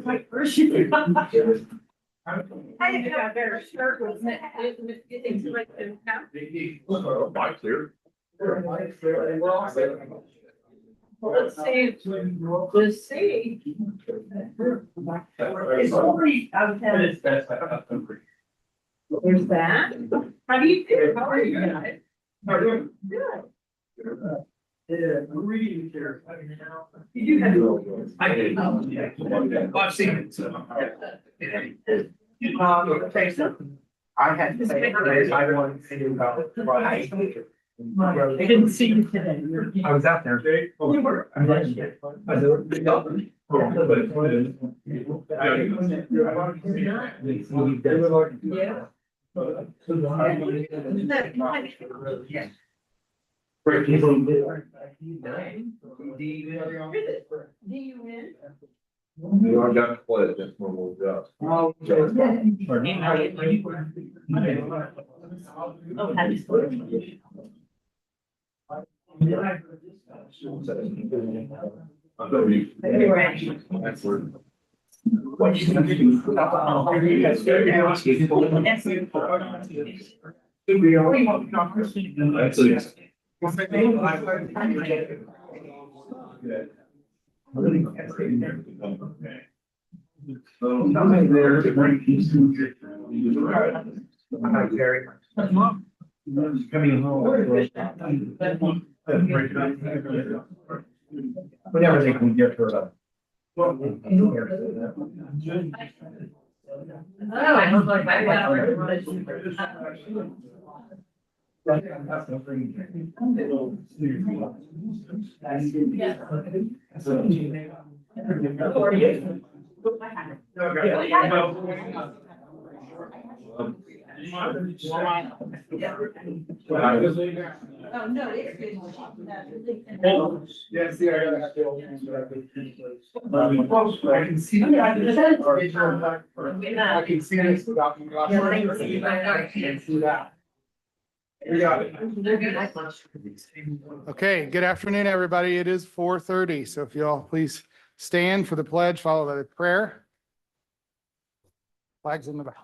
Like, first you. I got better start with it. Like the. Mike clear. Let's see. Let's see. It's already out of ten. There's that. How do you feel? How are you guys? Good. Yeah, I'm reading here. You do have. I did. I've seen it, so. Okay, so. I had to say, I wanted to do about. I didn't see you today. I was out there. You were. Yeah. Yeah. Do you win? You already got to play it, that's when we'll go. Oh, I thought we- That's where- That's it. Coming home. Whenever they can get her up. Oh, I was like, I got Oh, no, it's good. Yeah, see, I gotta have to. I can see. I can see this without. I can't see that. We got it. Okay, good afternoon, everybody. It is 4:30, so if you all please stand for the pledge, followed by the prayer. Flags in the back.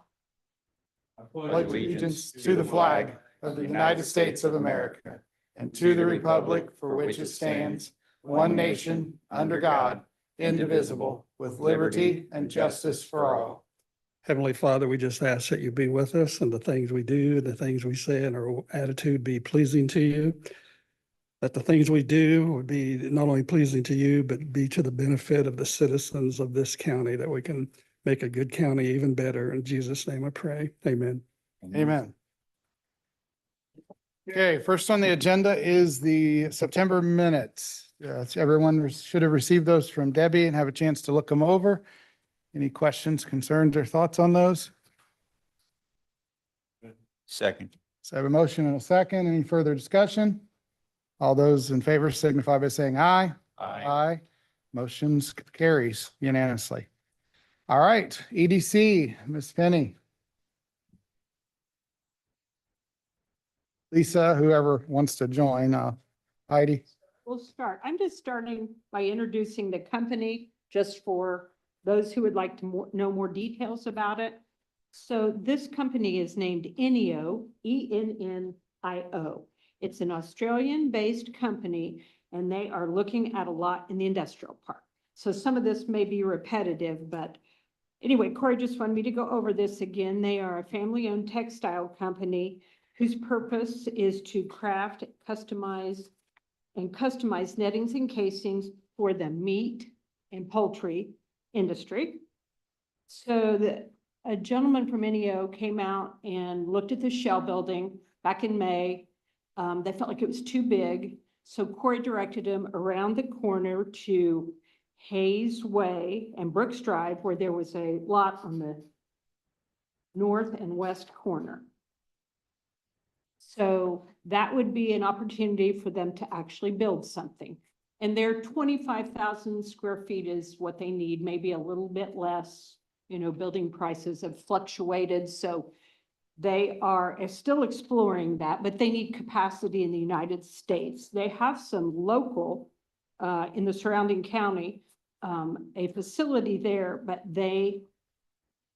I pledge allegiance to the flag of the United States of America and to the republic for which it stands, one nation, under God, indivisible, with liberty and justice for all. Heavenly Father, we just ask that you be with us and the things we do, the things we say, and our attitude be pleasing to you. That the things we do would be not only pleasing to you, but be to the benefit of the citizens of this county, that we can make a good county even better. In Jesus' name I pray. Amen. Amen. Okay, first on the agenda is the September minutes. Everyone should have received those from Debbie and have a chance to look them over. Any questions, concerns, or thoughts on those? Second. So I have a motion and a second. Any further discussion? All those in favor signify by saying aye. Aye. Motions carries unanimously. All right, EDC, Ms. Penny. Lisa, whoever wants to join, Heidi. We'll start. I'm just starting by introducing the company, just for those who would like to know more details about it. So this company is named Ennio, Ennio. It's an Australian-based company, and they are looking at a lot in the industrial park. So some of this may be repetitive, but anyway, Corey just wanted me to go over this again. They are a family-owned textile company whose purpose is to craft, customize nettings and casings for the meat and poultry industry. So a gentleman from Ennio came out and looked at the shell building back in May. They felt like it was too big. So Corey directed him around the corner to Hayes Way and Brooks Drive, where there was a lot on the north and west corner. So that would be an opportunity for them to actually build something. And their 25,000 square feet is what they need, maybe a little bit less. You know, building prices have fluctuated, so they are still exploring that, but they need capacity in the United States. They have some local in the surrounding county, a facility there, but they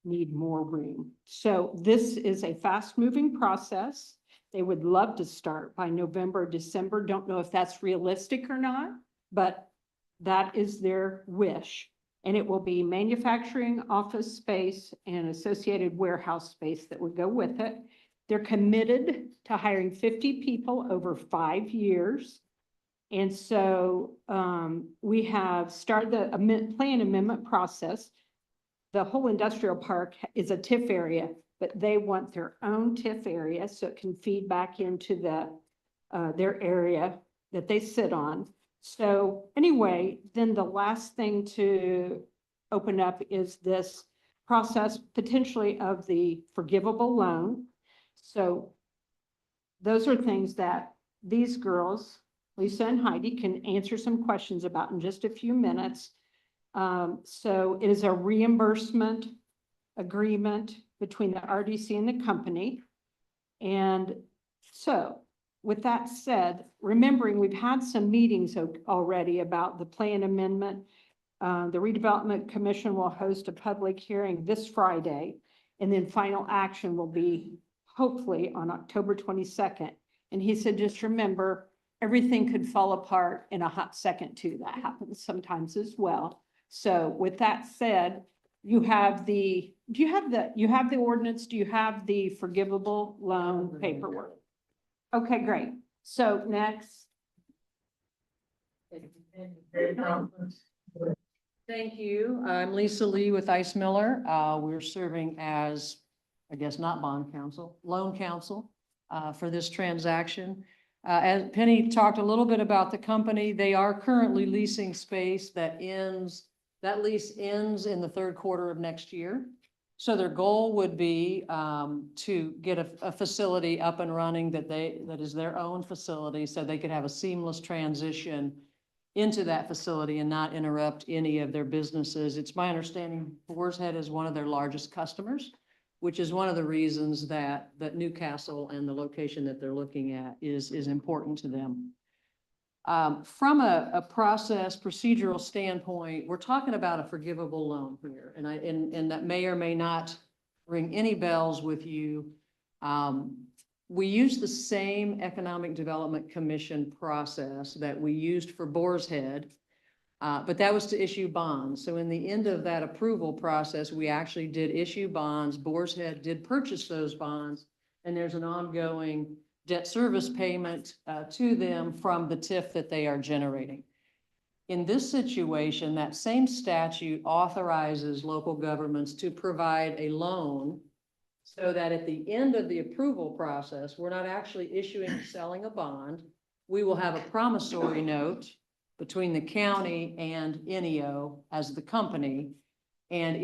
need more room. So this is a fast-moving process. They would love to start by November, December. Don't know if that's realistic or not, but that is their wish. And it will be manufacturing, office space, and associated warehouse space that would go with it. They're committed to hiring 50 people over 5 years. And so we have started the plan amendment process. The whole industrial park is a TIF area, but they want their own TIF area so it can feed back into their area that they sit on. So anyway, then the last thing to open up is this process potentially of the forgivable loan. So those are things that these girls, Lisa and Heidi, can answer some questions about in just a few minutes. So it is a reimbursement agreement between the RDC and the company. And so with that said, remembering we've had some meetings already about the plan amendment. The Redevelopment Commission will host a public hearing this Friday, and then final action will be hopefully on October 22nd. And he said, just remember, everything could fall apart in a hot second too. That happens sometimes as well. So with that said, you have the ordinance? Do you have the forgivable loan paperwork? Okay, great. So next. Thank you. I'm Lisa Lee with Ice Miller. We're serving as, I guess, not bond counsel, loan counsel for this transaction. As Penny talked a little bit about the company, they are currently leasing space that lease ends in the third quarter of next year. So their goal would be to get a facility up and running that is their own facility, so they could have a seamless transition into that facility and not interrupt any of their businesses. It's my understanding Boar's Head is one of their largest customers, which is one of the reasons that Newcastle and the location that they're looking at is important to them. From a process procedural standpoint, we're talking about a forgivable loan here, and that may or may not ring any bells with you. We use the same Economic Development Commission process that we used for Boar's Head, but that was to issue bonds. So in the end of that approval process, we actually did issue bonds. Boar's Head did purchase those bonds, and there's an ongoing debt service payment to them from the TIF that they are generating. In this situation, that same statute authorizes local governments to provide a loan so that at the end of the approval process, we're not actually issuing or selling a bond. We will have a promissory note between the county and NEO as the company. And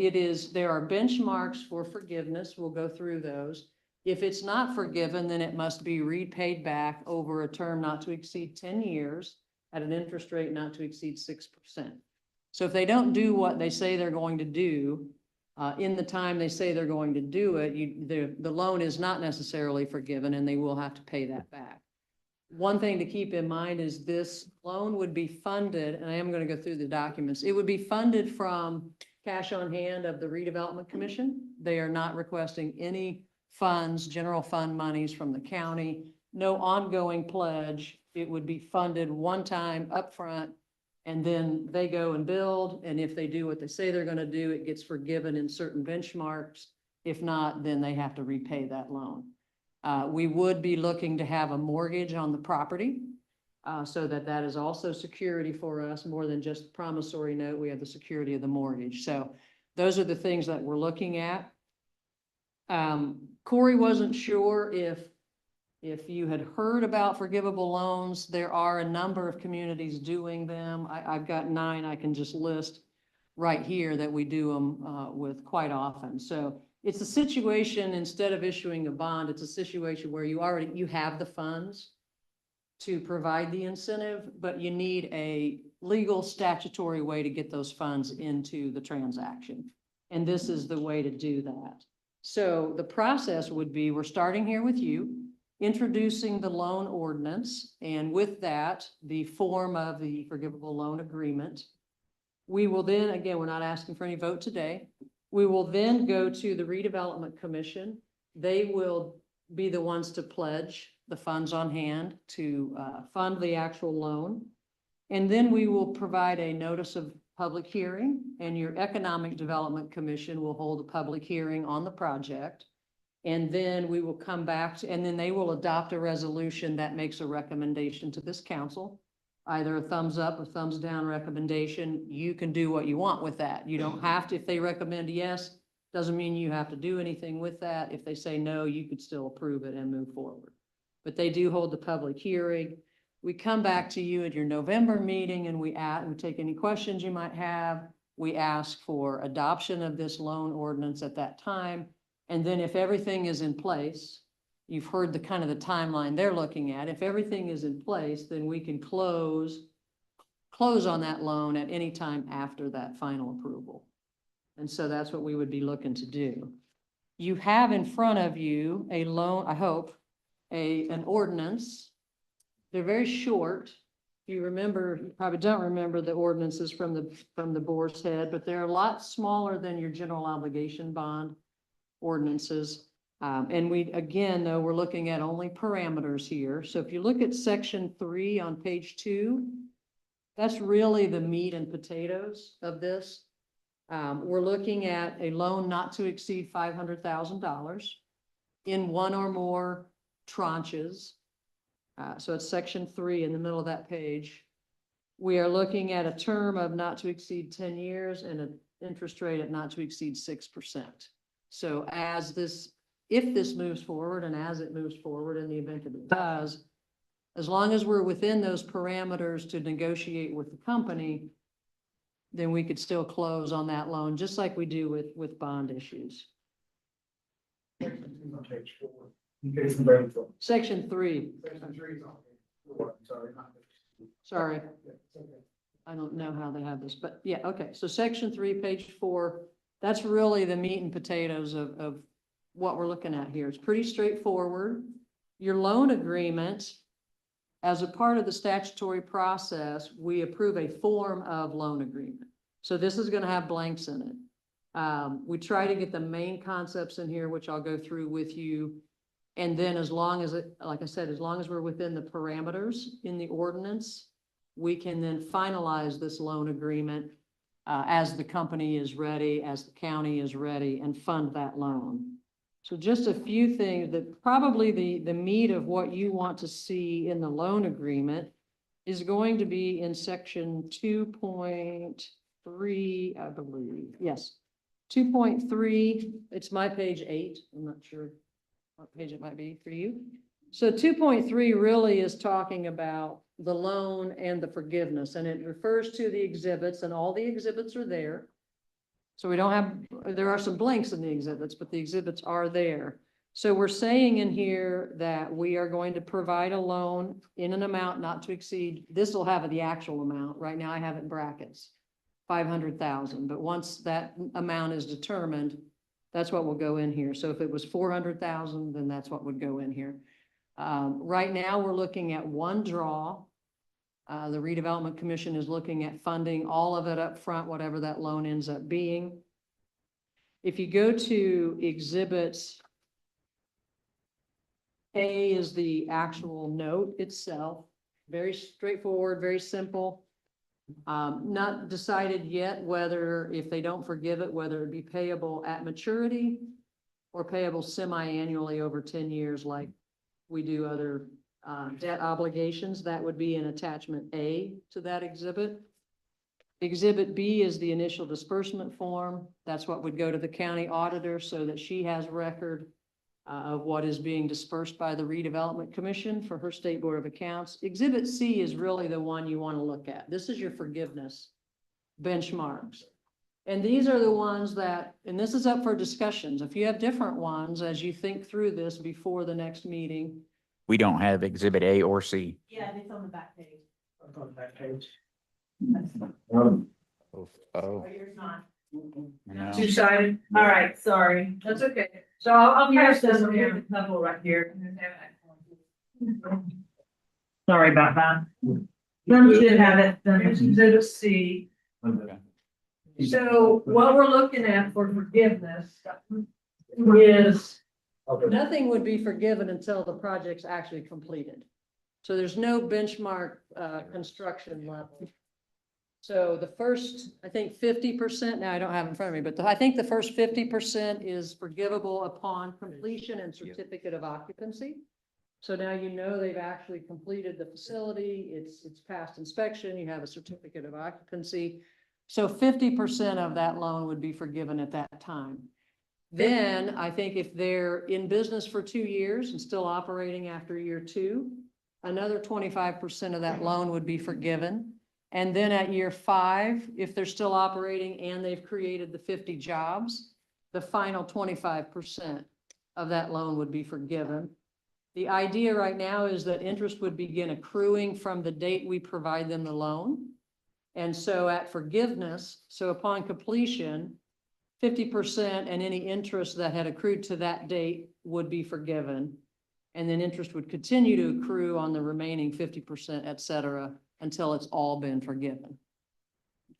there are benchmarks for forgiveness. We'll go through those. If it's not forgiven, then it must be repaid back over a term not to exceed 10 years at an interest rate not to exceed 6%. So if they don't do what they say they're going to do, in the time they say they're going to do it, the loan is not necessarily forgiven and they will have to pay that back. One thing to keep in mind is this loan would be funded, and I am going to go through the documents. It would be funded from cash on hand of the Redevelopment Commission. They are not requesting any funds, general fund monies from the county, no ongoing pledge. It would be funded one time upfront, and then they go and build. And if they do what they say they're going to do, it gets forgiven in certain benchmarks. If not, then they have to repay that loan. We would be looking to have a mortgage on the property so that is also security for us, more than just promissory note. We have the security of the mortgage. So those are the things that we're looking at. Corey wasn't sure if you had heard about forgivable loans. There are a number of communities doing them. I've got 9 I can just list right here that we do them with quite often. So it's a situation, instead of issuing a bond, it's a situation where you have the funds to provide the incentive, but you need a legal statutory way to get those funds into the transaction. And this is the way to do that. So the process would be, we're starting here with you, introducing the loan ordinance, and with that, the form of the forgivable loan agreement. We will then, again, we're not asking for any vote today. We will then go to the redevelopment commission. They will be the ones to pledge the funds on hand to fund the actual loan. And then we will provide a notice of public hearing, and your Economic Development Commission will hold a public hearing on the project. And then we will come back to, and then they will adopt a resolution that makes a recommendation to this council, either a thumbs up or thumbs down recommendation. You can do what you want with that. You don't have to, if they recommend yes, doesn't mean you have to do anything with that. If they say no, you could still approve it and move forward. But they do hold the public hearing. We come back to you at your November meeting and we take any questions you might have. We ask for adoption of this loan ordinance at that time. And then if everything is in place, you've heard the kind of the timeline they're looking at. If everything is in place, then we can close on that loan at any time after that final approval. And so that's what we would be looking to do. You have in front of you a loan, I hope, an ordinance. They're very short. If you remember, you probably don't remember the ordinances from the boar's head, but they're a lot smaller than your general obligation bond ordinances. And we, again, though, we're looking at only parameters here. So if you look at section 3 on page 2, that's really the meat and potatoes of this. We're looking at a loan not to exceed $500,000 in one or more tranches. So it's section 3 in the middle of that page. We are looking at a term of not to exceed 10 years and an interest rate at not to exceed 6%. So if this moves forward and as it moves forward in the event that it does, as long as we're within those parameters to negotiate with the company, then we could still close on that loan, just like we do with bond issues. On page 4. In case somebody thought- Section 3, Section 3 is on page 4, I'm sorry, not page 2. sorry, Yeah, it's okay. I don't know how they have this, but yeah, okay. So section 3, page 4, that's really the meat and potatoes of what we're looking at here. It's pretty straightforward. Your loan agreement, as a part of the statutory process, we approve a form of loan agreement. So this is going to have blanks in it. We try to get the main concepts in here, which I'll go through with you. And then as long as like I said, as long as we're within the parameters in the ordinance, we can then finalize this loan agreement as the company is ready, as the county is ready, and fund that loan. So just a few things that probably the meat of what you want to see in the loan agreement is going to be in section 2.3, I believe. Yes, 2.3. It's my page 8. I'm not sure what page it might be for you. So 2.3 really is talking about the loan and the forgiveness, and it refers to the exhibits, and all the exhibits are there. So we don't have, there are some blanks in the exhibits, but the exhibits are there. So we're saying in here that we are going to provide a loan in an amount not to exceed, this will have the actual amount. Right now I have it in brackets, 500,000. But once that amount is determined, that's what will go in here. So if it was 400,000, then that's what would go in here. Right now we're looking at one draw. The redevelopment commission is looking at funding all of it up front, whatever that loan ends up being. If you go to exhibits, A is the actual note itself. Very straightforward, very simple. Not decided yet whether, if they don't forgive it, whether it be payable at maturity or payable semi-annually over 10 years like we do other debt obligations. That would be an attachment A to that exhibit. Exhibit B is the initial disbursement form. That's what would go to the county auditor so that she has record of what is being dispersed by the redevelopment commission for her state board of accounts. Exhibit C is really the one you want to look at. This is your forgiveness benchmarks. And these are the ones that, and this is up for discussions. If you have different ones as you think through this before the next meeting. We don't have exhibit A or C. Yeah, it's on the back page. On that page. Oh, Yours not. no. Two-sided? All right, sorry. That's okay. So I'll pass this one here, the couple right here. Sorry about that. None should have it, then it's exhibit C. Okay. So what we're looking at for forgiveness is nothing would be forgiven until the project's actually completed. So there's no benchmark, construction level. So the first, I think 50%, now I don't have it in front of me, but I think the first 50% is forgivable upon completion and certificate of occupancy. So now you know they've actually completed the facility, it's passed inspection, you have a certificate of occupancy. So 50% of that loan would be forgiven at that time. Then I think if they're in business for 2 years and still operating after year 2, another 25% of that loan would be forgiven. And then at year 5, if they're still operating and they've created the 50 jobs, the final 25% of that loan would be forgiven. The idea right now is that interest would begin accruing from the date we provide them the loan. And so at forgiveness, so upon completion, 50% and any interest that had accrued to that date would be forgiven. And then interest would continue to accrue on the remaining 50%, et cetera, until it's all been forgiven.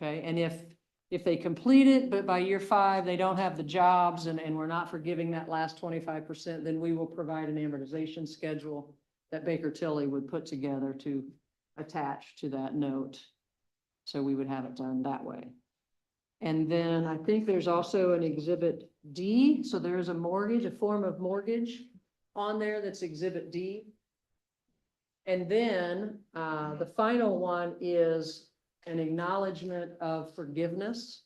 Okay, and if they complete it, but by year 5, they don't have the jobs and we're not forgiving that last 25%, then we will provide an amortization schedule that Baker Tilly would put together to attach to that note. So we would have it done that way. And then I think there's also an exhibit D. So there is a mortgage, a form of mortgage on there that's exhibit D. And then the final one is an acknowledgement of forgiveness.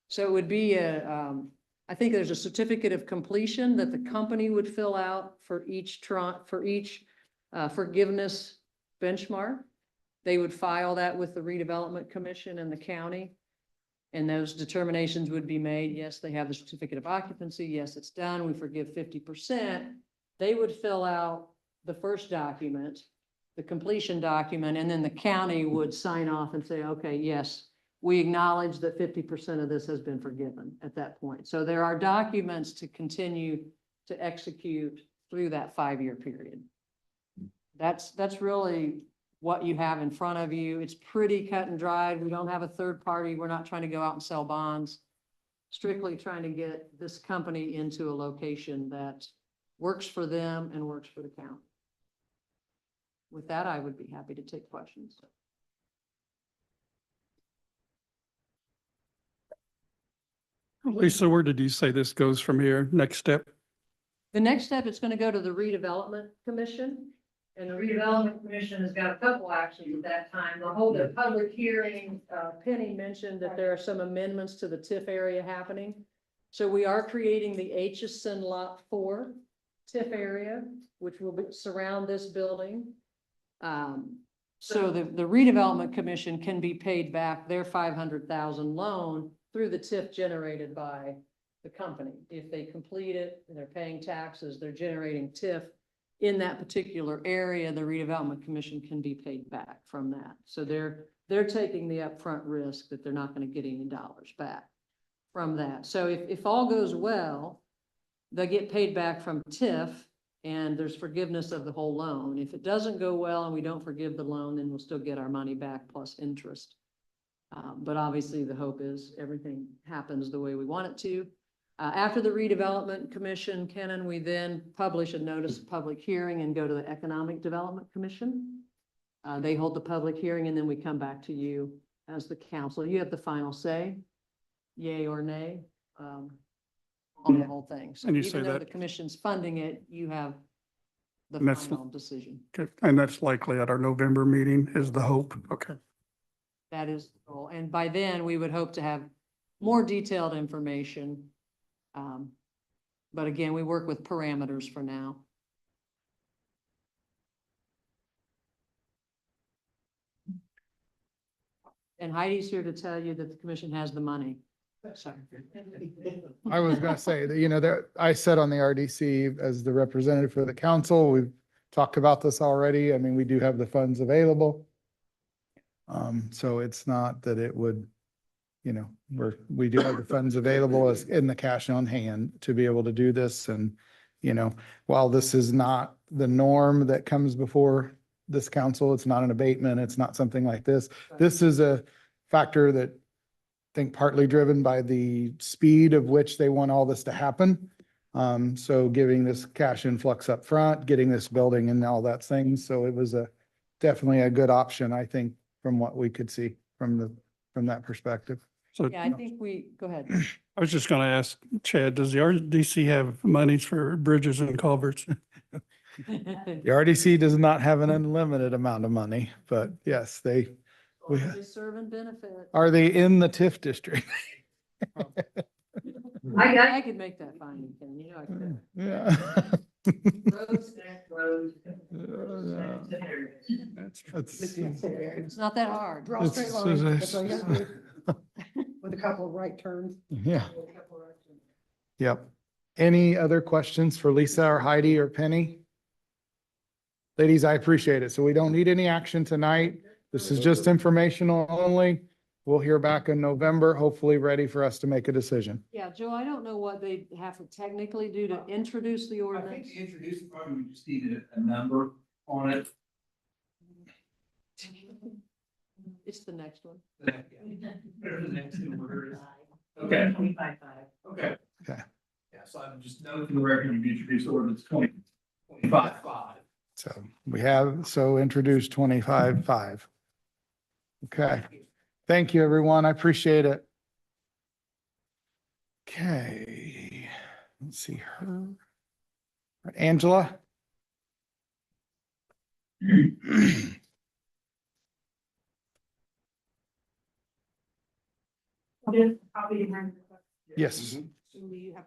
So it would be I think there's a certificate of completion that the company would fill out for each forgiveness benchmark. They would file that with the Redevelopment Commission and the county. And those determinations would be made. Yes, they have the certificate of occupancy. Yes, it's done. We forgive 50%. They would fill out the first document, the completion document, and then the county would sign off and say, okay, yes, we acknowledge that 50% of this has been forgiven at that point. So there are documents to continue to execute through that 5-year period. That's really what you have in front of you. It's pretty cut and dried. We don't have a third party. We're not trying to go out and sell bonds. Strictly trying to get this company into a location that works for them and works for the county. With that, I would be happy to take questions. Lisa, where did you say this goes from here? Next step? The next step, it's going to go to the Redevelopment Commission. And the Redevelopment Commission has got a couple actions at that time. They'll hold a public hearing. Penny mentioned that there are some amendments to the TIF area happening. So we are creating the Aitchison Lot 4 TIF area, which will surround this building. So the Redevelopment Commission can be paid back their $500,000 loan through the TIF generated by the company. If they complete it and they're paying taxes, they're generating TIF in that particular area, the Redevelopment Commission can be paid back from that. So they're taking the upfront risk that they're not going to get any dollars back from that. So if all goes well, they get paid back from TIF and there's forgiveness of the whole loan. If it doesn't go well and we don't forgive the loan, then we'll still get our money back plus interest. But obviously the hope is everything happens the way we want it to. After the Redevelopment Commission, Kenan, we then publish a notice of public hearing and go to the Economic Development Commission. They hold the public hearing and then we come back to you as the council. You have the final say, yay or nay, on the whole thing. So And you say even though that- the commission's funding it, you have the And that's- final decision. Okay, and that's likely at our November meeting is the hope. Okay. That is the goal. And by then we would hope to have more detailed information. But again, we work with parameters for now. And Heidi's here to tell you that the commission has the money. Sorry. I was gonna say that, that I sat on the RDC as the representative for the council. We've talked about this already. I mean, we do have the funds available. So it's not that it would, we do have the funds available as in the cash on hand to be able to do this. And, while this is not the norm that comes before this council, it's not an abatement, it's not something like this. This is a factor that think partly driven by the speed of which they want all this to happen. So giving this cash influx up front, getting this building and all that things. So it was definitely a good option, I think, from what we could see from that perspective. So Yeah, I think go ahead. I was just gonna ask Chad, does the RDC have monies for bridges and culverts? The RDC does not have an unlimited amount of money, but yes, we- Just serve and benefit. are they in the TIF district? I could make that finding, Ken, you know I could. Yeah. Roads, next roads. That's- It's not that hard. Draw a straight line. That's all you gotta do. With a couple of right turns. Yeah, yep. Any other questions for Lisa or Heidi or Penny? Ladies, I appreciate it. So we don't need any action tonight. This is just informational only. We'll hear back in November, hopefully ready for us to make a decision. Yeah, Joe, I don't know what they have to technically do to introduce the I think ordinance. to introduce it, probably we just needed a number on it. It's the next one. Whatever the next number is. Okay. 25.5. Okay. Okay. Yeah, so I'm just noting the record, you introduced ordinance 25.5. So introduce 25.5. Okay. Thank you, everyone. I appreciate it. Okay. Let's see her. Angela? I'll be behind. Yes. You have.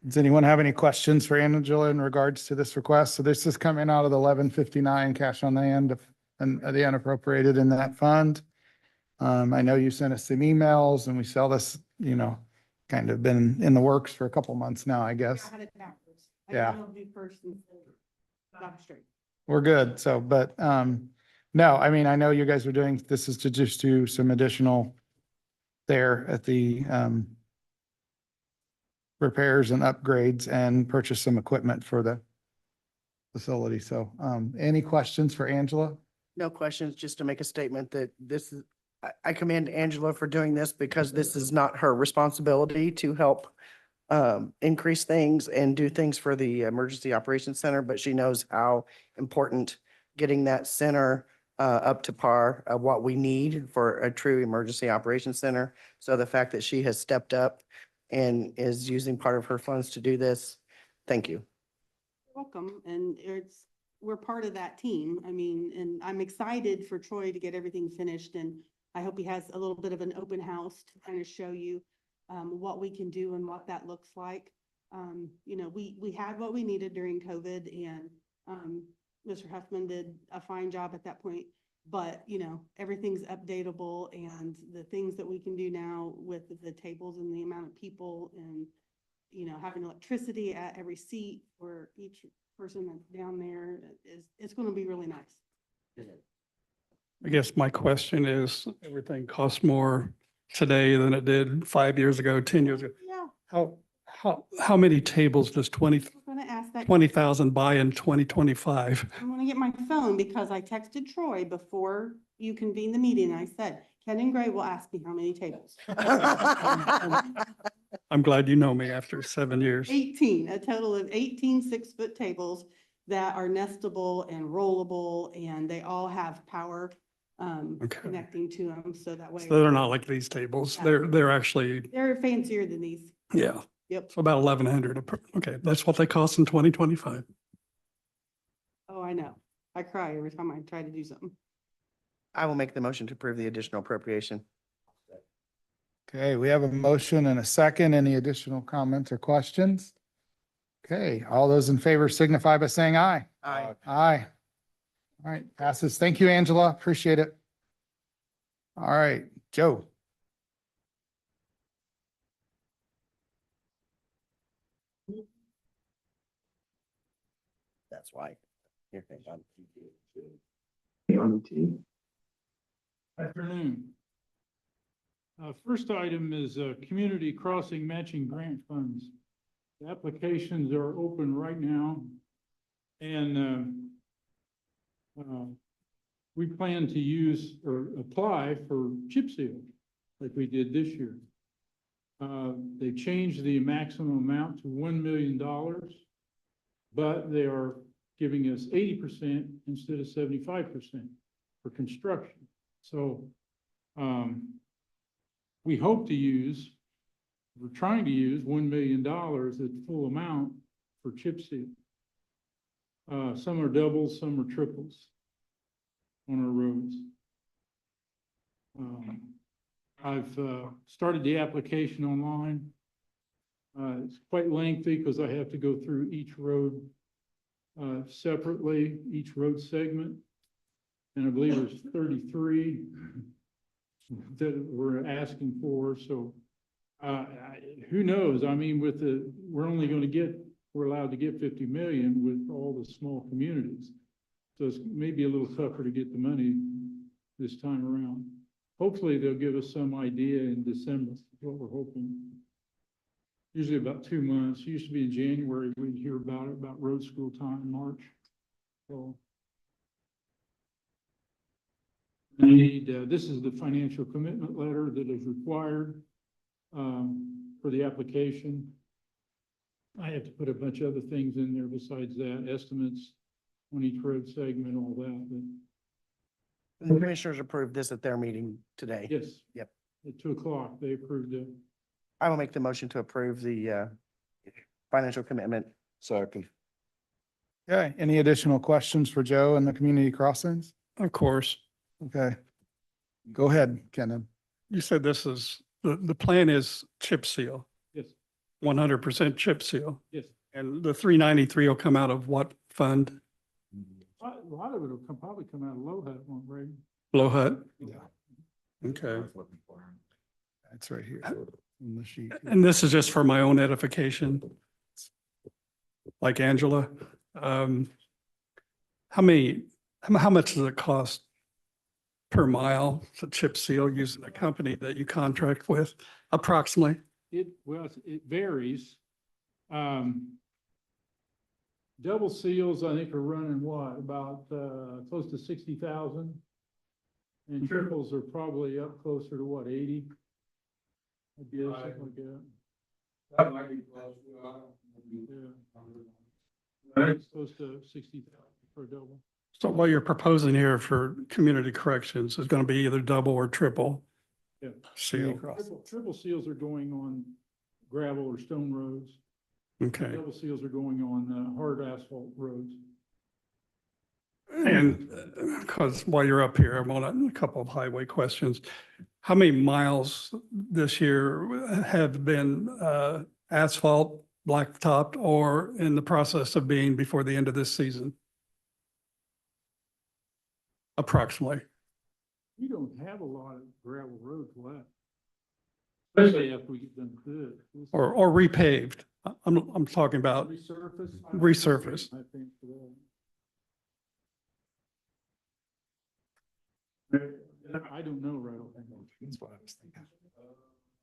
Does anyone have any questions for Angela in regards to this request? So this is coming out of the 1159 cash on the end of, and the unappropriated in that fund. I know you sent us some emails and we saw this, kind of been in the works for a couple months now, I guess. I had it backwards. Yeah. I'll do first and stop straight. We're good. So, but, no, I mean, I know you guys are doing, this is to just do some additional there at the, repairs and upgrades and purchase some equipment for the facility. So, any questions for Angela? No questions, just to make a statement that this is, I commend Angela for doing this because this is not her responsibility to help increase things and do things for the Emergency Operations Center, but she knows how important getting that center up to par of what we need for a true emergency operations center. So the fact that she has stepped up and is using part of her funds to do this, thank you. Welcome, and we're part of that team. I mean, and I'm excited for Troy to get everything finished, and I hope he has a little bit of an open house to kind of show you what we can do and what that looks like. We had what we needed during COVID, and Mr. Huffman did a fine job at that point. But, everything's updatable, and the things that we can do now with the tables and the amount of people and, having electricity at every seat for each person that's down there it's going to be really nice. I guess my question is, everything costs more today than it did 5 years ago, 10 years ago. Yeah, How many tables does I'm going to ask that. 20,000 buy in 2025? I'm going to get my phone because I texted Troy before you convened the meeting. I said, Ken and Gray will ask me how many tables. I'm glad you know me after 7 years. 18, a total of 18 6-foot tables that are nestable and rollable, and they all have power Okay. connecting to them, so that way. So they're not like these tables. They're actually, They're fancier than these. yeah. Yep. So about 1,100. Okay, that's what they cost in 2025. Oh, I know. I cry every time I try to do something. I will make the motion to approve the additional appropriation. Okay, we have a motion and a second. Any additional comments or questions? Okay, all those in favor signify by saying aye. Aye. Aye. All right, passes. Thank you, Angela. Appreciate it. All right, Joe. That's why. Here, thank God. Afternoon. First item is community crossing matching grant funds. The applications are open right now. And we plan to use or apply for chip seal like we did this year. They changed the maximum amount to $1 million, but they are giving us 80% instead of 75% for construction. So we hope to use, we're trying to use $1 million at full amount for chip seal. Some are doubles, some are triples on our roads. I've started the application online. It's quite lengthy because I have to go through each road separately, each road segment. And I believe there's 33 that we're asking for. So who knows? I mean, we're only going to get, we're allowed to get 50 million with all the small communities. So it's maybe a little tougher to get the money this time around. Hopefully they'll give us some idea in December, is what we're hoping. Usually about 2 months. It used to be in January, we'd hear about it, about road school time in March. So I need, this is the financial commitment letter that is required for the application. I have to put a bunch of other things in there besides that, estimates on each road segment, all that, but The commissioners approved this at their meeting today. yes. Yep. At 2 o'clock, they approved it. I will make the motion to approve the financial commitment. Second. Okay, any additional questions for Joe and the community crossings? Of course. Okay. Go ahead, Kenan. You said this is, the plan is chip seal, Yes, 100% chip seal. yes. And the 393 will come out of what fund? A lot of it will probably come out of LoHUT, won't it, Ray? Low Hut? Yeah. Okay. It's right here on the sheet. And this is just for my own edification. Like Angela, how much does it cost per mile to chip seal using a company that you contract with approximately? Well, it varies. Double seals, I think, are running what, about close to 60,000? And triples are probably up closer to what, 80? I guess, something like that. That might be close to, Yeah. It's close to 60,000 for a double. So what you're proposing here for community corrections is going to be either double or triple Yeah. seal. Triple seals are going on gravel or stone roads. Okay. Double seals are going on hard asphalt roads. And because while you're up here, I want a couple of highway questions. How many miles this year have been asphalt, blacktopped, or in the process of being before the end of this season? Approximately. We don't have a lot of gravel roads left. Especially after we get done good. Or repaved. I'm talking about Resurface? resurface. I think for that. I don't know right off. That's what I was thinking.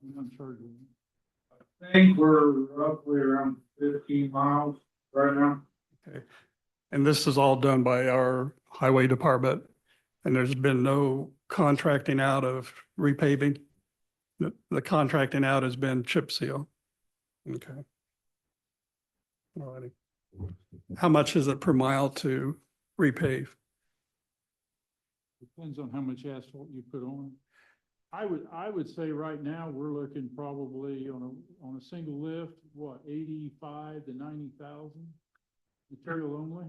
I'm not charged with it. I think we're roughly around 15 miles right now. Okay. And this is all done by our highway department, and there's been no contracting out of repaving. The contracting out has been chip seal. Okay. All righty. How much is it per mile to repave? Depends on how much asphalt you put on. I would say right now, we're looking probably on a single lift, what, 85 to 90,000 material only?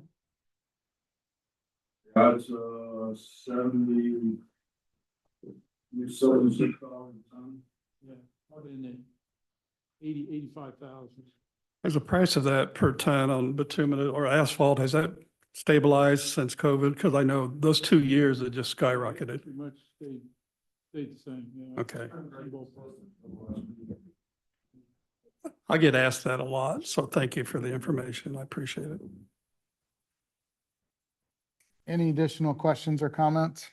That's 76,000 ton. Yeah, probably in the 85,000. There's a price of that per ton on bitumen or asphalt. Has that stabilized since COVID? Because I know those 2 years it just skyrocketed. Pretty much stayed the same, yeah. Okay. I get asked that a lot, so thank you for the information. I appreciate it. Any additional questions or comments?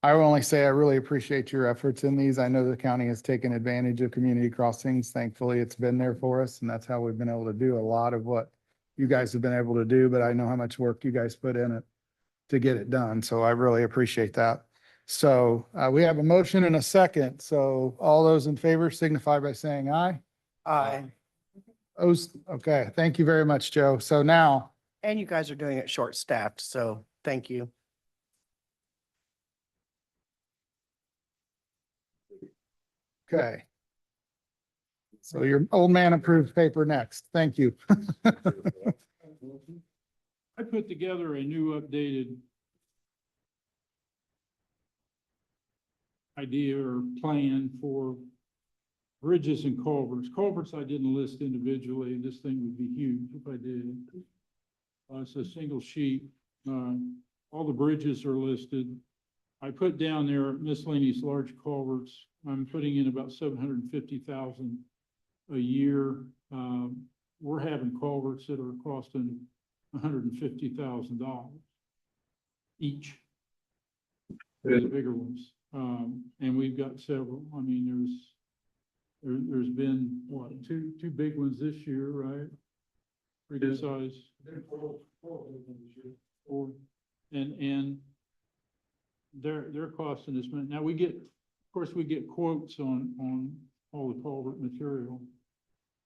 I will only say I really appreciate your efforts in these. I know the county has taken advantage of community crossings. Thankfully, it's been there for us, and that's how we've been able to do a lot of what you guys have been able to do, but I know how much work you guys put in it to get it done. So I really appreciate that. So we have a motion and a second. So all those in favor signify by saying aye. Aye. Okay, thank you very much, Joe. So now, And you guys are doing it short-staffed, so thank you. okay. So your old man approved paper next. Thank you. I put together a new updated idea or plan for bridges and culverts. Culverts I didn't list individually. This thing would be huge if I did. It's a single sheet. All the bridges are listed. I put down there miscellaneous large culverts. I'm putting in about 750,000 a year. We're having culverts that are costing $150,000 each. The bigger ones. And we've got several. I mean, there's been what, two big ones this year, right? Pretty good size. Four. And they're costing us money. Now of course, we get quotes on all the culvert material.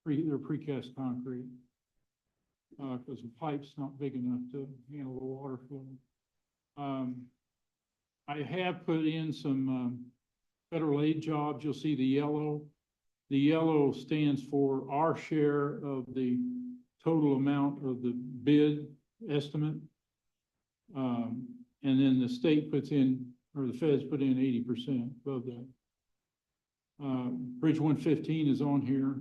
They're precast concrete. Because the pipe's not big enough to handle the water flow. I have put in some federal aid jobs. You'll see the yellow. The yellow stands for our share of the total amount of the bid estimate. And then the state puts in, or the feds put in 80% of that. Bridge 115 is on here.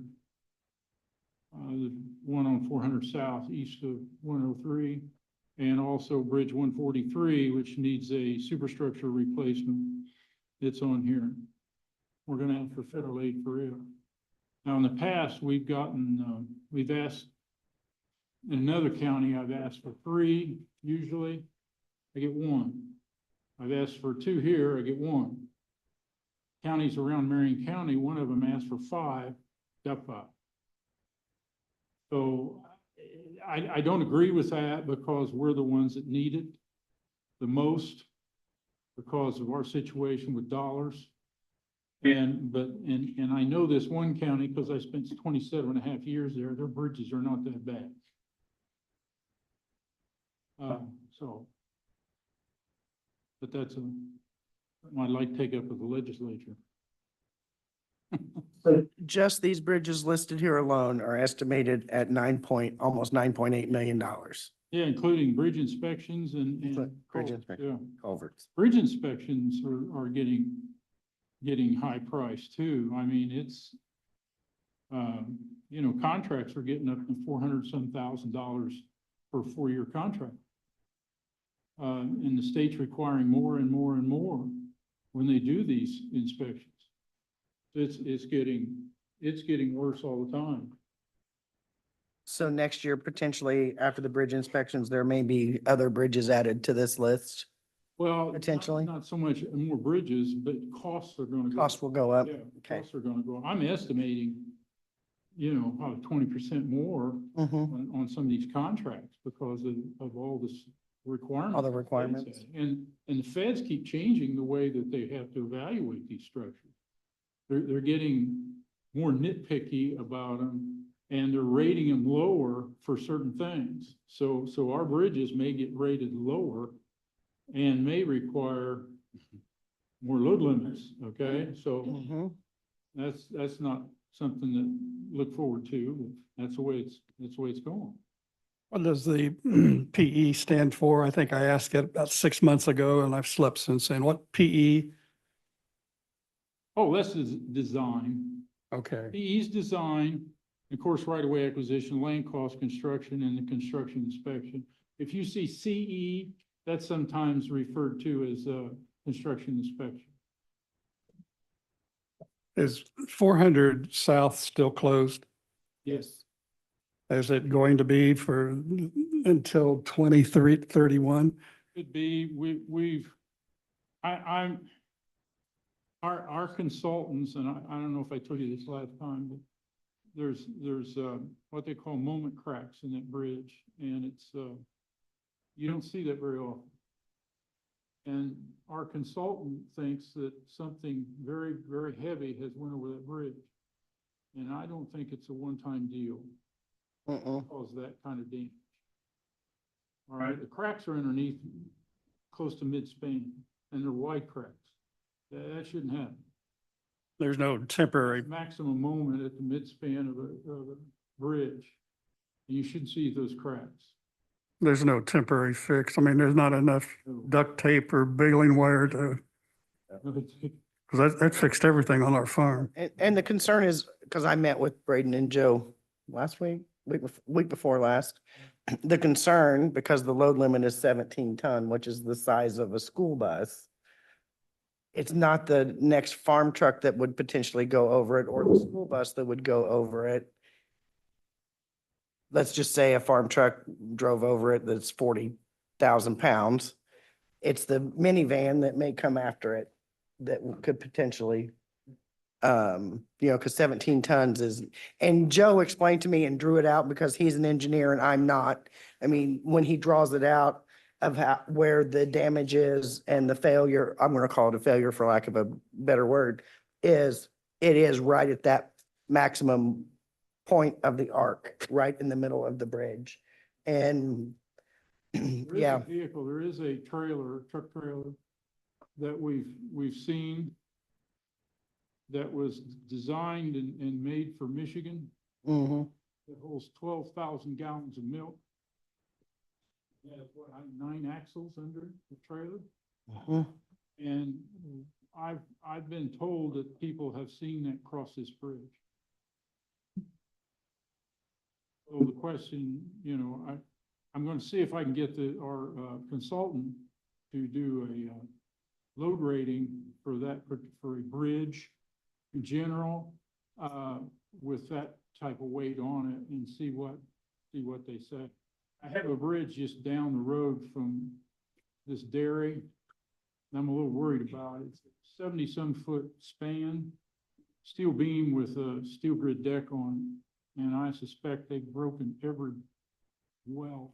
The one on 400 South, east of 103. And also Bridge 143, which needs a superstructure replacement. It's on here. We're gonna ask for federal aid for it. Now, in the past, we've asked, in another county, I've asked for 3, usually. I get 1. I've asked for 2 here, I get 1. Counties around Marion County, one of them asked for 5, got 5. So I don't agree with that because we're the ones that need it the most because of our situation with dollars. And I know this one county because I spent 27.5 years there. Their bridges are not that bad. But that's my light take up with the legislature. So just these bridges listed here alone are estimated at almost $9.8 million. Yeah, including bridge inspections and Bridge inspection, culverts. Bridge inspections are getting high price too. I mean, it's, contracts are getting up to $400-some thousand for a 4-year contract. And the state's requiring more and more and more when they do these inspections. It's getting worse all the time. So next year, potentially after the bridge inspections, there may be other bridges added to this list. Well, Potentially. not so much more bridges, but costs are gonna go. Costs will go up. Yeah, Okay. costs are gonna go. I'm estimating, probably 20% more Mhm. on some of these contracts because of all this requirements. All the requirements. And the feds keep changing the way that they have to evaluate these structures. They're getting more nitpicky about them and they're rating them lower for certain things. So our bridges may get rated lower and may require more load limits, okay? So Mhm. that's not something to look forward to. That's the way it's going. What does the PE stand for? I think I asked it about 6 months ago and I've slept since then. What PE? Oh, that's design. Okay, PE's design, of course, right-of-way acquisition, land cost, construction, and the construction inspection. If you see CE, that's sometimes referred to as construction inspection. is 400 South still closed? Yes. Is it going to be for until 2331? Could be, our consultants, and I don't know if I told you this last time, but there's what they call moment cracks in that bridge, and you don't see that very often. And our consultant thinks that something very, very heavy has went over that bridge. And I don't think it's a one-time deal. Cause that kind of damage. All right, the cracks are underneath, close to mid-span, and they're wide cracks. That shouldn't happen. There's no temporary, Maximum moment at the mid-span of a bridge. And you shouldn't see those cracks. there's no temporary fix. I mean, there's not enough duct tape or baling wire to, because that fixed everything on our farm. And the concern is, because I met with Braden and Joe last week before last. The concern, because the load limit is 17 ton, which is the size of a school bus. It's not the next farm truck that would potentially go over it or the school bus that would go over it. Let's just say a farm truck drove over it that's 40,000 pounds. It's the minivan that may come after it that could potentially, because 17 tons is, and Joe explained to me and drew it out because he's an engineer and I'm not. I mean, when he draws it out of where the damage is and the failure, I'm going to call it a failure for lack of a better word, it is right at that maximum point of the arc, right in the middle of the bridge. And There is a yeah, vehicle, there is a trailer, truck trailer that we've seen that was designed and made for Michigan. mhm. It holds 12,000 gallons of milk. It has what, 9 axles under the trailer? Mhm. And I've been told that people have seen that cross this bridge. So the question, I'm going to see if I can get our consultant to do a load rating for for a bridge in general, with that type of weight on it and see what they say. I have a bridge just down the road from this dairy, and I'm a little worried about it. It's 70-some foot span, steel beam with a steel grid deck on, and I suspect they've broken every well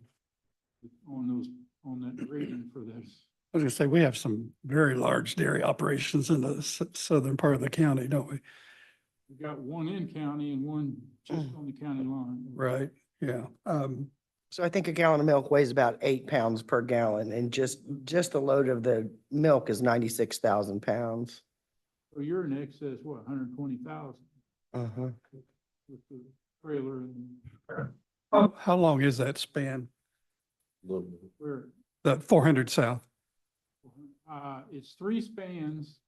on that grading for this. I was gonna say, we have some very large dairy operations in the southern part of the county, don't we? We've got one in county and one just on the county line. Right, yeah. So I think a gallon of milk weighs about 8 pounds per gallon, and just the load of the milk is 96,000 pounds. So you're in excess, what, 120,000 Uh-huh. with the trailer and How long is that span? where, The 400 south? it's 3 spans.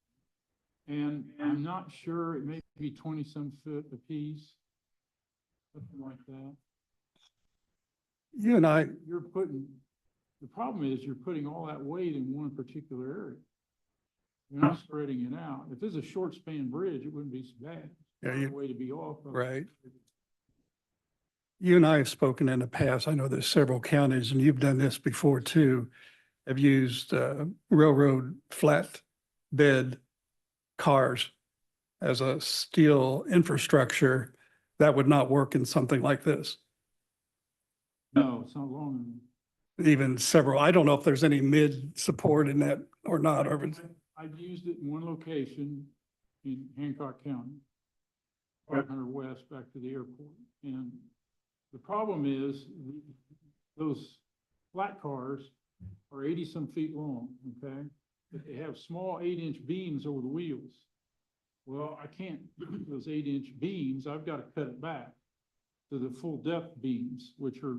And I'm not sure, it may be 20-some foot apiece, something like that. You and I, The problem is you're putting all that weight in one particular area. You're not spreading it out. If it's a short span bridge, it wouldn't be so bad. Yeah, It's a way to be off of. right. You and I have spoken in the past. I know there's several counties, and you've done this before too, have used railroad flatbed cars as a steel infrastructure. That would not work in something like this. No, it's not long enough. Even several, I don't know if there's any mid support in that or not, or I've used it in one location in Hancock County, 500 west back to the airport. And the problem is those flat cars are 80-some feet long, okay? But they have small 8-inch beams over the wheels. Well, I can't use those 8-inch beams. I've got to cut it back to the full depth beams, which are,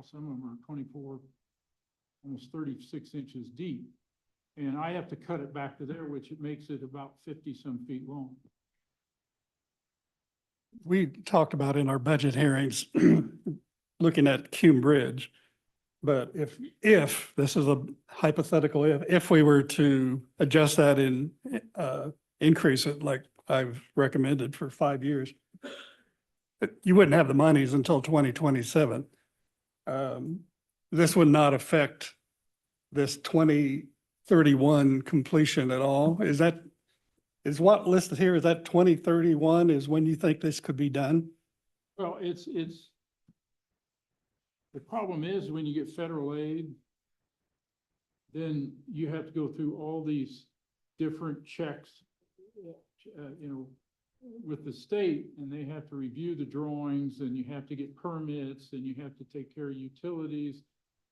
some of them are 24, almost 36 inches deep. And I have to cut it back to there, which it makes it about 50-some feet long. we talked about in our budget hearings, looking at Cume Bridge. But if this is a hypothetical, if we were to adjust that and increase it like I've recommended for 5 years, you wouldn't have the monies until 2027. This would not affect this 2031 completion at all. Is that Is what listed here, is that 2031 is when you think this could be done? Well, the problem is when you get federal aid, then you have to go through all these different checks, with the state, and they have to review the drawings, and you have to get permits, and you have to take care of utilities.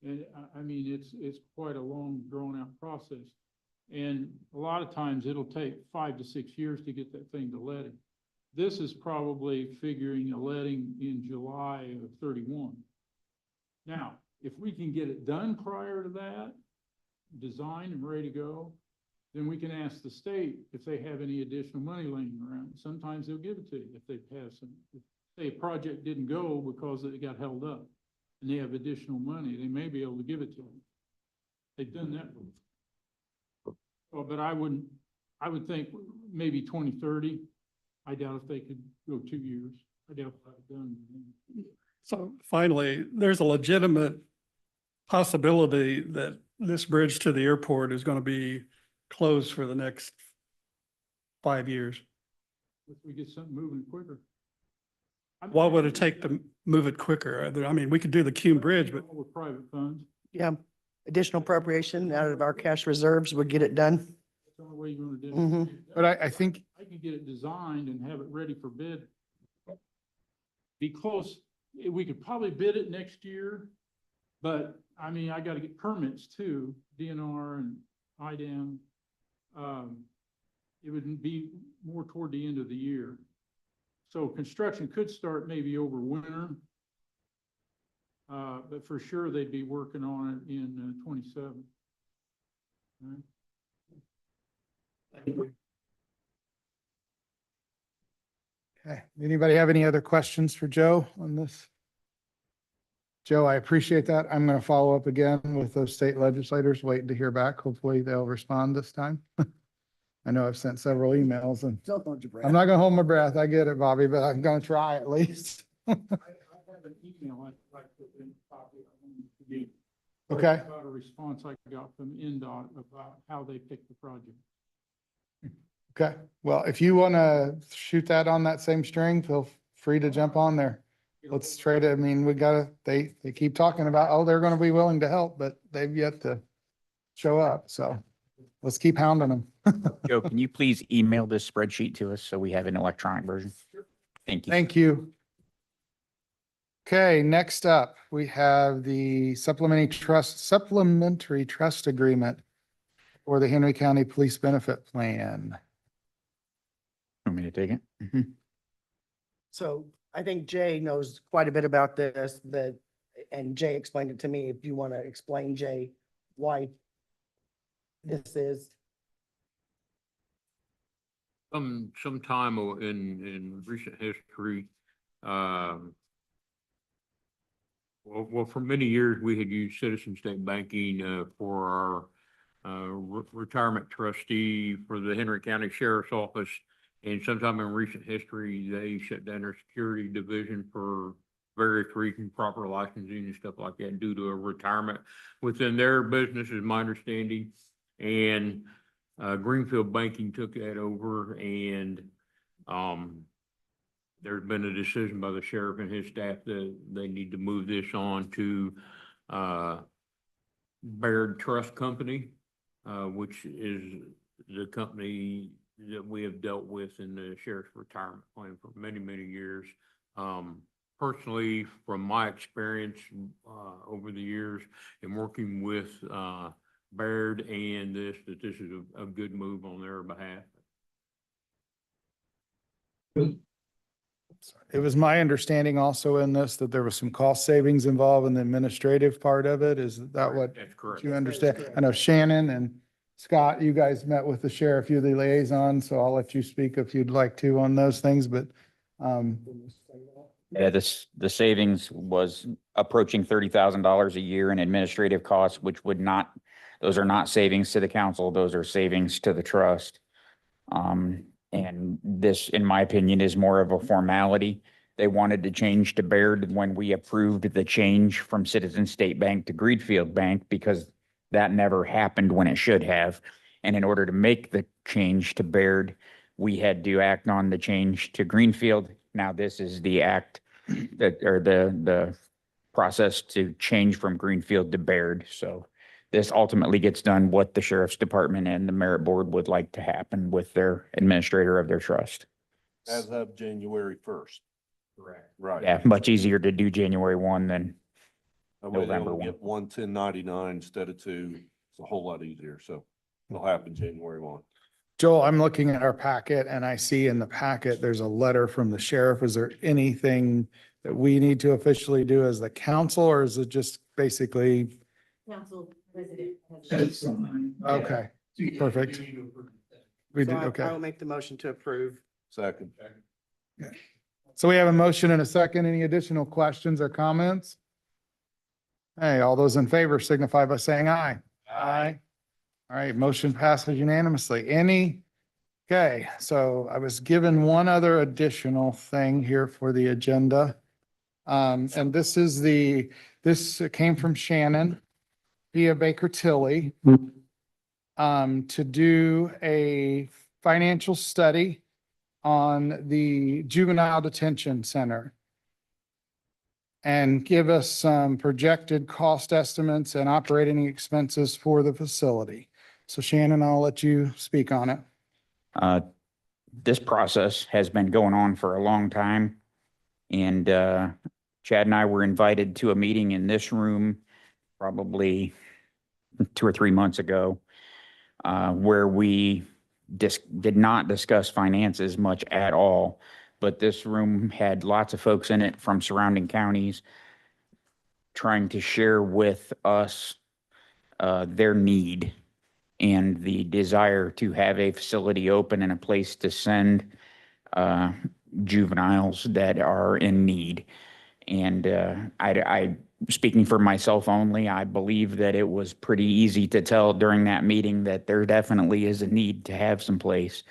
And I mean, it's quite a long, drawn-out process. And a lot of times it'll take 5 to 6 years to get that thing to letting. This is probably figuring a letting in July of 31. Now, if we can get it done prior to that, designed and ready to go, then we can ask the state if they have any additional money laying around. Sometimes they'll give it to you if they pass some. If, say, a project didn't go because it got held up and they have additional money, they may be able to give it to them. They've done that before. Well, but I would think maybe 2030. I doubt if they could go 2 years. I doubt if I've done. So finally, there's a legitimate possibility that this bridge to the airport is going to be closed for the next 5 years. If we get something moving quicker. What would it take to move it quicker? I mean, we could do the Cume Bridge, but With private funds, Yeah, additional appropriation out of our cash reserves would get it done. that's the only way you're gonna do Mhm. it. But I think, I can get it designed and have it ready for bid. Be close, we could probably bid it next year, but I mean, I gotta get permits too, DNR and IDAM. It would be more toward the end of the year. So construction could start maybe over winter. But for sure, they'd be working on it in 27. All right. okay, anybody have any other questions for Joe on this? Joe, I appreciate that. I'm going to follow up again with those state legislators, waiting to hear back. Hopefully they'll respond this time. I know I've sent several emails and Don't hold your breath. I'm not going to hold my breath. I get it, Bobby, but I'm going to try at least. I have an email I'd like to copy. Okay. About a response I got from NDOT about how they picked the project. Okay, well, if you want to shoot that on that same string, feel free to jump on there. Let's trade it. I mean, we gotta, they keep talking about, oh, they're gonna be willing to help, but they've yet to show up. So let's keep hounding them. Joe, can you please email this spreadsheet to us so we have an electronic version? Thank you. Thank you. Okay, next up, we have the supplementary trust agreement for the Henry County Police Benefit Plan. Want me to take it? Mhm. So I think Jay knows quite a bit about this, and Jay explained it to me. If you want to explain, Jay, why this is. Sometime in recent history, well, for many years, we had used Citizen State Banking, for our, retirement trustee for the Henry County Sheriff's Office. And sometime in recent history, they shut down their security division for various reasons, proper licensing and stuff like that, due to a retirement within their business, is my understanding. And Greenfield Banking took that over, and there's been a decision by the sheriff and his staff that they need to move this on to Baird Trust Company, which is the company that we have dealt with in the sheriff's retirement plan for many, many years. Personally, from my experience over the years in working with Baird and this is a good move on their behalf. It was my understanding also in this that there was some cost savings involved in the administrative part of it. Is that what That's correct. you understand? I know Shannon and Scott, you guys met with the sheriff, you're the liaison, so I'll let you speak if you'd like to on those things, but Yeah, the savings was approaching $30,000 a year in administrative costs, which would not, those are not savings to the council, those are savings to the trust. And this, in my opinion, is more of a formality. They wanted to change to Baird when we approved the change from Citizen State Bank to Greenfield Bank, because that never happened when it should have. And in order to make the change to Baird, we had to act on the change to Greenfield. Now this is the act that, or the process to change from Greenfield to Baird. So this ultimately gets done what the sheriff's department and the merit board would like to happen with their administrator of their trust. As of January 1st. Correct. Right. Yeah, much easier to do January 1 than That way they November only 1. get 1 1099 instead of 2. It's a whole lot easier. So it'll happen January 1. Joel, I'm looking at our packet and I see in the packet, there's a letter from the sheriff. Is there anything that we need to officially do as the council, or is it just basically, Council resident. okay, perfect. We So do, I okay. will make the motion to approve. Second. So we have a motion and a second. Any additional questions or comments? Hey, all those in favor signify by saying aye. Aye. All right, motion passes unanimously. Okay, so I was given one other additional thing here for the agenda. And this is this came from Shannon via Baker Tilly. To do a financial study on the juvenile detention center and give us some projected cost estimates and operating expenses for the facility. So Shannon, I'll let you speak on it. This process has been going on for a long time. And Chad and I were invited to a meeting in this room probably 2 or 3 months ago, where we did not discuss finances much at all. But this room had lots of folks in it from surrounding counties trying to share with us their need and the desire to have a facility open and a place to send juveniles that are in need. And I speaking for myself only, I believe that it was pretty easy to tell during that meeting that there definitely is a need to have some place,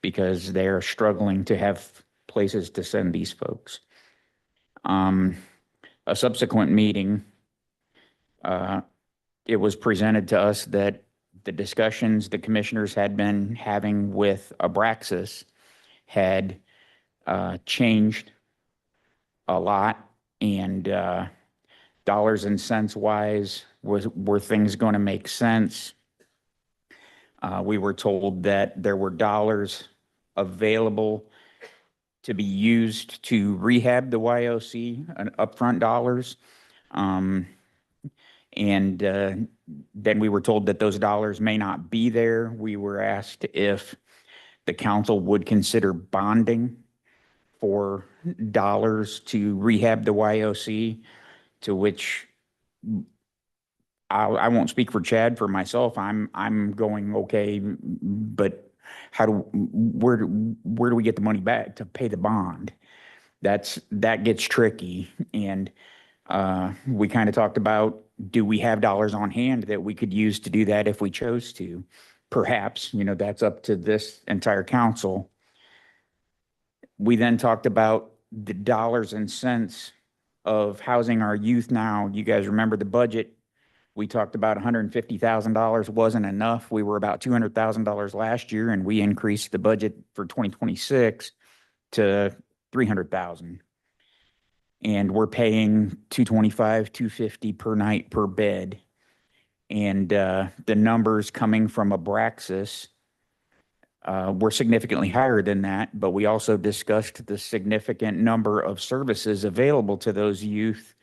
because they're struggling to have places to send these folks. A subsequent meeting, it was presented to us that the discussions the commissioners had been having with Abraxas had changed a lot, and dollars and cents wise, were things going to make sense? We were told that there were dollars available to be used to rehab the YOC, upfront dollars. And then we were told that those dollars may not be there. We were asked if the council would consider bonding for dollars to rehab the YOC, to which I won't speak for Chad. For myself, I'm going, okay, but where do we get the money back to pay the bond? That gets tricky. And we kind of talked about, do we have dollars on hand that we could use to do that if we chose to? Perhaps, that's up to this entire council. We then talked about the dollars and cents of housing our youth now. You guys remember the budget? We talked about $150,000 wasn't enough. We were about $200,000 last year, and we increased the budget for 2026 to $300,000. And we're paying $225, $250 per night per bed. And the numbers coming from Abraxas were significantly higher than that, but we also discussed the significant number of services available to those youth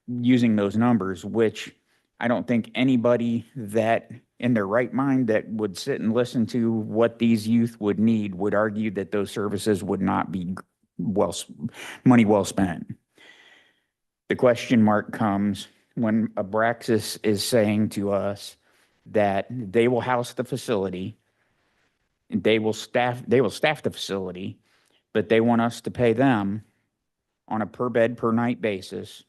using those numbers, which I don't think anybody that in their right mind that would sit and listen to what these youth would need would argue that those services would not be money well spent. The question mark comes when Abraxas is saying to us that they will house the facility, they will staff the facility, but they want us to pay them on a per bed per night basis.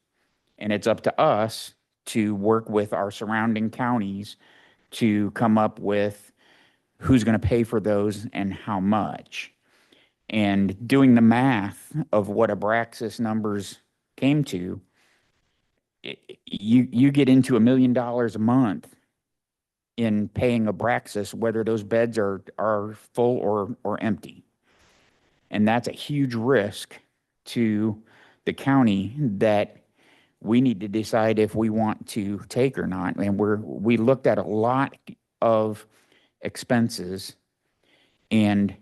And it's up to us to work with our surrounding counties to come up with who's going to pay for those and how much. And doing the math of what Abraxas numbers came to, you get into $1 million a month in paying Abraxas, whether those beds are full or empty. And that's a huge risk to the county that we need to decide if we want to take or not. And we looked at a lot of expenses and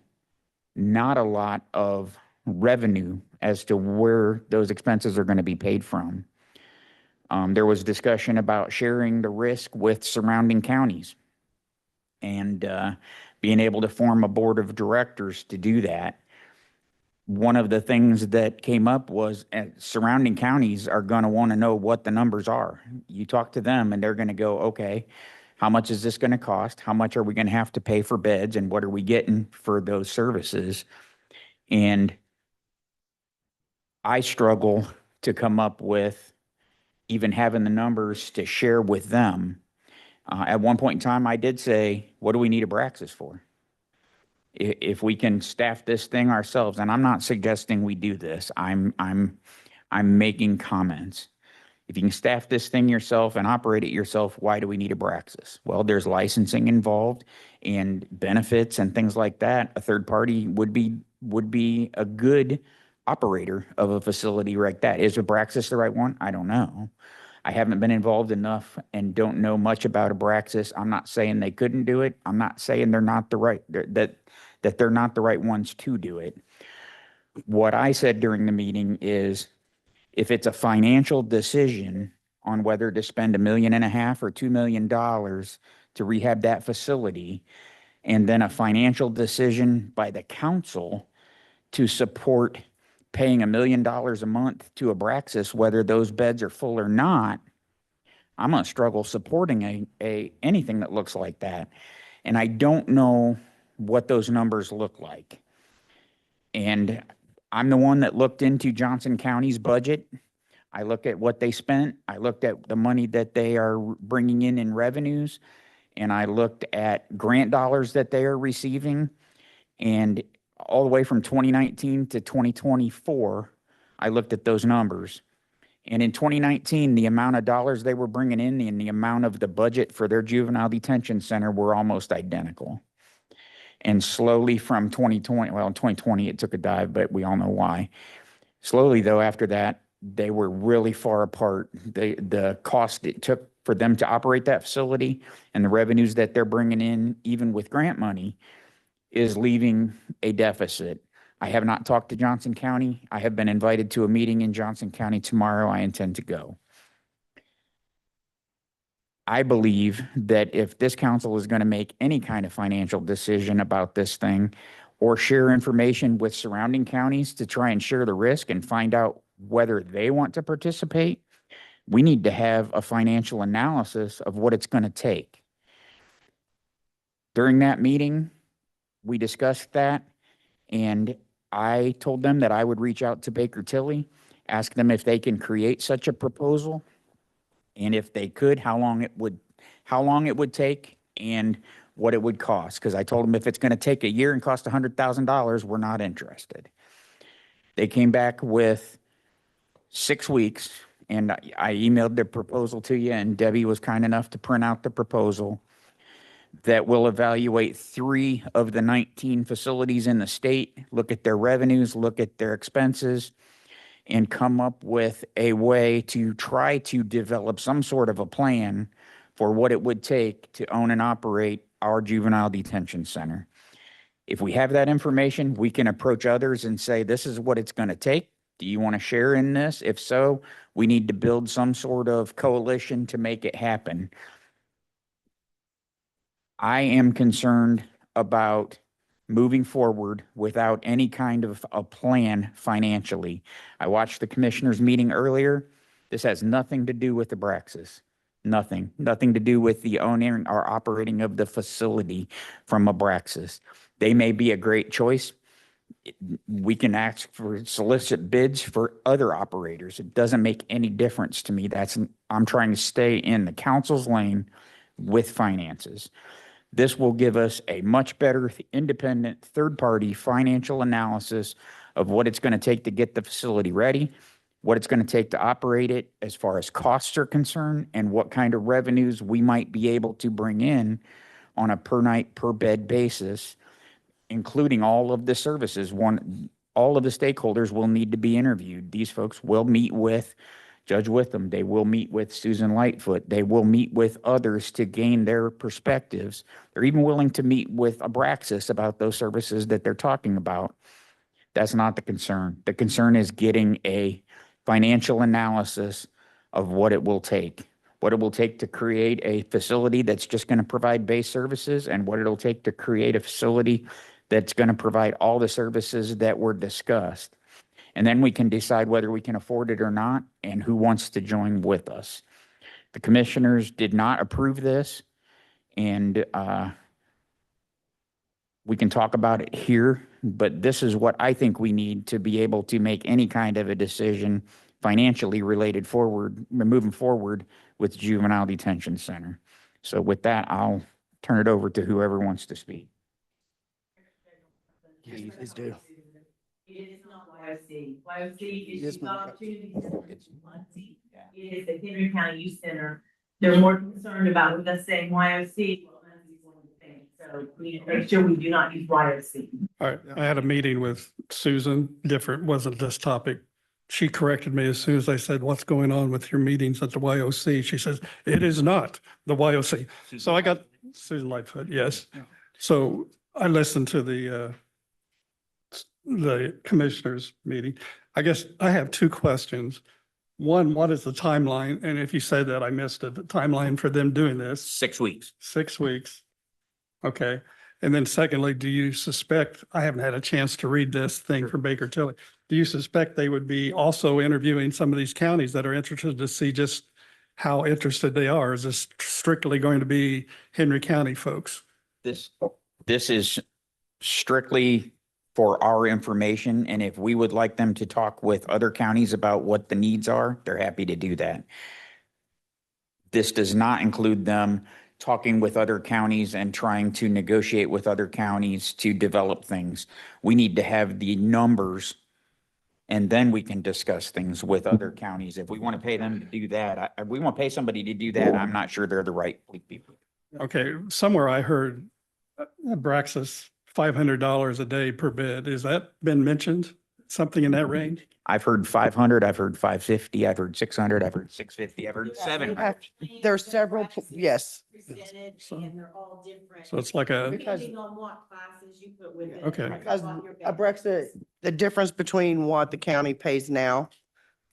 not a lot of revenue as to where those expenses are going to be paid from. There was discussion about sharing the risk with surrounding counties and being able to form a board of directors to do that. One of the things that came up was surrounding counties are going to want to know what the numbers are. You talk to them and they're going to go, okay, how much is this going to cost? How much are we going to have to pay for beds and what are we getting for those services? And I struggle to come up with even having the numbers to share with them. At one point in time, I did say, what do we need Abraxas for? If we can staff this thing ourselves, and I'm not suggesting we do this, I'm making comments. If you can staff this thing yourself and operate it yourself, why do we need Abraxas? Well, there's licensing involved and benefits and things like that. A third party would be a good operator of a facility like that. Is Abraxas the right one? I don't know. I haven't been involved enough and don't know much about Abraxas. I'm not saying they couldn't do it. I'm not saying they're not the right, that they're not the right ones to do it. What I said during the meeting is, if it's a financial decision on whether to spend $1.5 million or $2 million to rehab that facility, and then a financial decision by the council to support paying $1 million a month to Abraxas, whether those beds are full or not, I'm going to struggle supporting anything that looks like that. And I don't know what those numbers look like. And I'm the one that looked into Johnson County's budget. I looked at what they spent. I looked at the money that they are bringing in revenues. And I looked at grant dollars that they are receiving. And all the way from 2019 to 2024, I looked at those numbers. And in 2019, the amount of dollars they were bringing in and the amount of the budget for their juvenile detention center were almost identical. And slowly from 2020, well, in 2020, it took a dive, but we all know why. Slowly, though, after that, they were really far apart. The cost it took for them to operate that facility and the revenues that they're bringing in, even with grant money, is leaving a deficit. I have not talked to Johnson County. I have been invited to a meeting in Johnson County tomorrow. I intend to go. I believe that if this council is going to make any kind of financial decision about this thing or share information with surrounding counties to try and share the risk and find out whether they want to participate, we need to have a financial analysis of what it's going to take. During that meeting, we discussed that, and I told them that I would reach out to Baker Tilly, ask them if they can create such a proposal, and if they could, how long it would take and what it would cost. Because I told them if it's going to take a year and cost $100,000, we're not interested. They came back with 6 weeks, and I emailed the proposal to you, and Debbie was kind enough to print out the proposal that will evaluate 3 of the 19 facilities in the state, look at their revenues, look at their expenses, and come up with a way to try to develop some sort of a plan for what it would take to own and operate our juvenile detention center. If we have that information, we can approach others and say, this is what it's going to take. Do you want to share in this? If so, we need to build some sort of coalition to make it happen. I am concerned about moving forward without any kind of a plan financially. I watched the commissioners' meeting earlier. This has nothing to do with Abraxas. Nothing to do with the owning or operating of the facility from Abraxas. They may be a great choice. We can ask for solicit bids for other operators. It doesn't make any difference to me. I'm trying to stay in the council's lane with finances. This will give us a much better independent third-party financial analysis of what it's going to take to get the facility ready, what it's going to take to operate it as far as costs are concerned, and what kind of revenues we might be able to bring in on a per night, per bed basis, including all of the services. All of the stakeholders will need to be interviewed. These folks will meet with Judge Witham. They will meet with Susan Lightfoot. They will meet with others to gain their perspectives. They're even willing to meet with Abraxas about those services that they're talking about. That's not the concern. The concern is getting a financial analysis of what it will take to create a facility that's just going to provide base services, and what it'll take to create a facility that's going to provide all the services that were discussed. And then we can decide whether we can afford it or not, and who wants to join with us. The commissioners did not approve this, and we can talk about it here, but this is what I think we need to be able to make any kind of a decision financially related moving forward with Juvenile Detention Center. So with that, I'll turn it over to whoever wants to speak. Please do. It is not YOC. YOC is Yes, Youth ma'am. Opportunity Center. It is the Henry County Youth Center. They're more concerned about with us saying YOC. Well, Munsey's one of the things. So we need to make sure we do not use YOC. All right, I had a meeting with Susan, wasn't this topic. She corrected me as soon as I said, what's going on with your meetings at the YOC? She says, it is not the YOC. So I got Susan Lightfoot, yes. So I listened to the commissioners meeting. I guess I have two questions. One, what is the timeline? And if you said that, I missed it, the timeline for them doing this. 6 weeks. 6 weeks. Okay. And then secondly, do you suspect, I haven't had a chance to read this thing from Baker Tilly. Do you suspect they would be also interviewing some of these counties that are interested to see just how interested they are? Is this strictly going to be Henry County folks? This is strictly for our information, and if we would like them to talk with other counties about what the needs are, they're happy to do that. This does not include them talking with other counties and trying to negotiate with other counties to develop things. We need to have the numbers, and then we can discuss things with other counties. If we want to pay them to do that, if we want to pay somebody to do that, I'm not sure they're the right people. Okay, somewhere I heard Abraxas $500 a day per bed. Has that been mentioned? Something in that range? I've heard 500, I've heard 550, I've heard 600, I've heard 650, I've heard 700. There are several, yes. Presented, So- and they're all different. So it's like a, Depending on what classes you put with it. Okay. Because Abraxa, the difference between what the county pays now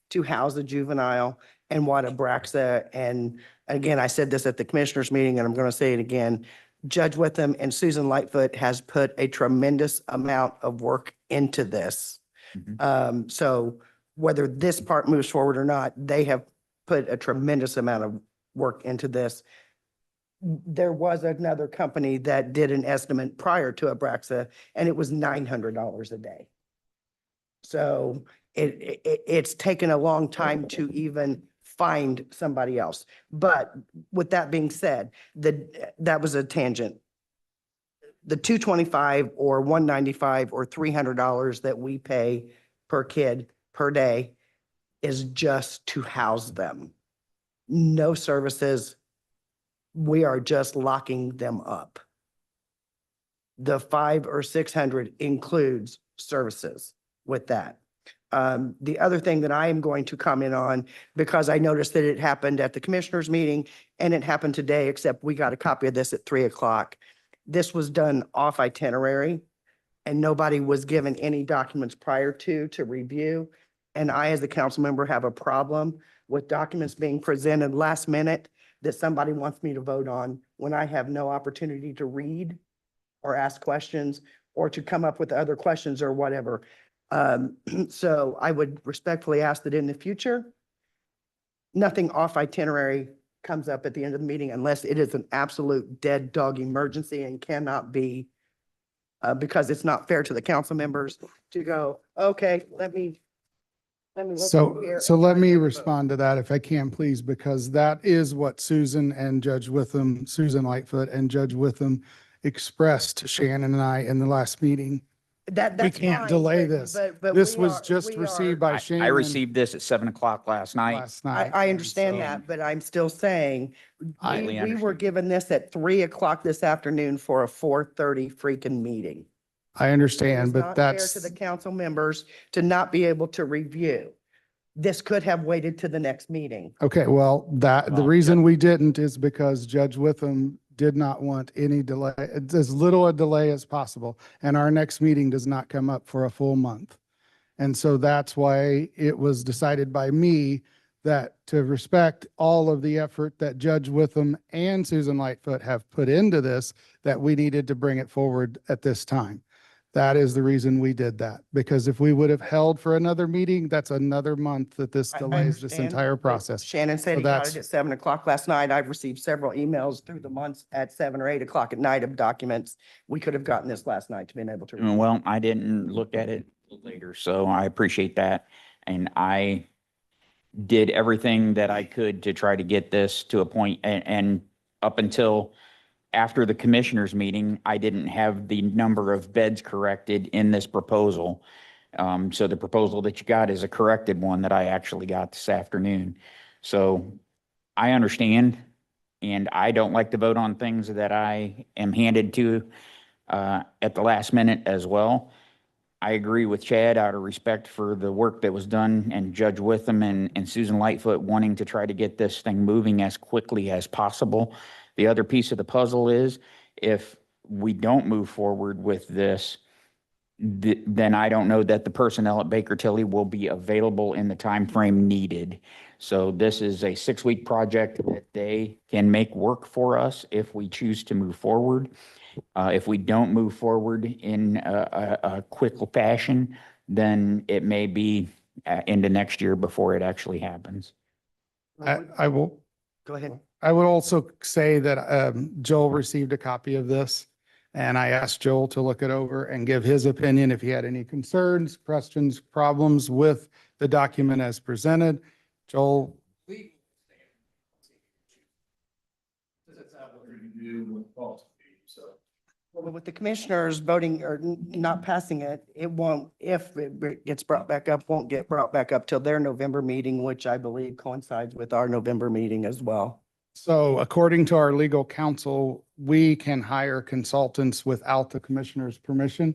to house a juvenile and what Abraxa, and again, I said this at the commissioners meeting and I'm going to say it again, Judge Witham and Susan Lightfoot has put a tremendous amount of work into this. Mhm. So whether this part moves forward or not, they have put a tremendous amount of work into this. There was another company that did an estimate prior to Abraxa, and it was $900 a day. So it's taken a long time to even find somebody else. But with that being said, that was a tangent. The $225 or $195 or $300 that we pay per kid per day is just to house them. No services. We are just locking them up. The 500 or 600 includes services with that. The other thing that I am going to comment on, because I noticed that it happened at the commissioners meeting and it happened today, except we got a copy of this at 3:00. This was done off itinerary and nobody was given any documents prior to review. And I, as a council member, have a problem with documents being presented last minute that somebody wants me to vote on when I have no opportunity to read or ask questions or to come up with other questions or whatever. So I would respectfully ask that in the future, nothing off itinerary comes up at the end of the meeting unless it is an absolute dead dog emergency and cannot be, because it's not fair to the council members to go, okay, let me look over So here. let me respond to that if I can, please, because that is what Susan and Judge Witham, Susan Lightfoot and Judge Witham expressed to Shannon and I in the last meeting. That's can't fine, delay but- this. but This we was are- just we received are- by I Shannon. received this at 7 o'clock last night. Last night. I and understand so- that, but I'm still saying, I we were understand. given this at 3 o'clock this afternoon for a 4:30 freaking meeting. I It understand, is but not fair that's, to the council members to not be able to review. This could have waited to the next meeting. okay, well, the Well, reason we didn't is because Judge Witham did not want any delay, as little a delay as possible. And our next meeting does not come up for a full month. And so that's why it was decided by me that to respect all of the effort that Judge Witham and Susan Lightfoot have put into this, that we needed to bring it forward at this time. That is the reason we did that, because if we would have held for another meeting, that's another month that this I delays this understand, entire but process. Shannon said So he got that's- it at 7 o'clock last night. I've received several emails through the months at 7 or 8 o'clock at night of documents. We could have gotten this last night to been able to. Well, I didn't look at it later, so I appreciate that. And I did everything that I could to try to get this to a point, and up until after the commissioners meeting, I didn't have the number of beds corrected in this proposal. So the proposal that you got is a corrected one that I actually got this afternoon. So I understand, and I don't like to vote on things that I am handed to at the last minute as well. I agree with Chad out of respect for the work that was done and Judge Witham and Susan Lightfoot wanting to try to get this thing moving as quickly as possible. The other piece of the puzzle is if we don't move forward with this, then I don't know that the personnel at Baker Tilly will be available in the time frame needed. So this is a 6-week project that they can make work for us if we choose to move forward. If we don't move forward in a quick fashion, then it may be into next year before it actually happens. I will, Go ahead. I would also say that Joel received a copy of this, and I asked Joel to look it over and give his opinion if he had any concerns, questions, problems with the document as presented. Joel, Well, with the commissioners voting or not passing it, it won't, if it gets brought back up, won't get brought back up till their November meeting, which I believe coincides with our November meeting as well. so according to our legal counsel, we can hire consultants without the commissioner's permission.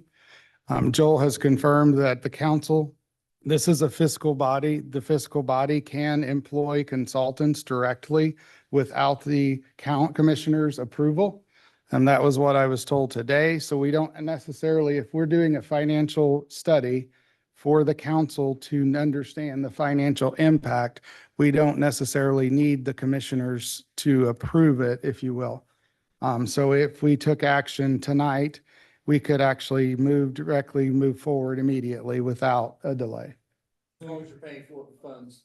Joel has confirmed that the council, this is a fiscal body. The fiscal body can employ consultants directly without the commissioner's approval. And that was what I was told today. So we don't necessarily, if we're doing a financial study for the council to understand the financial impact, we don't necessarily need the commissioners to approve it, if you will. So if we took action tonight, we could actually move forward immediately without a delay. As long as you're paying for the funds.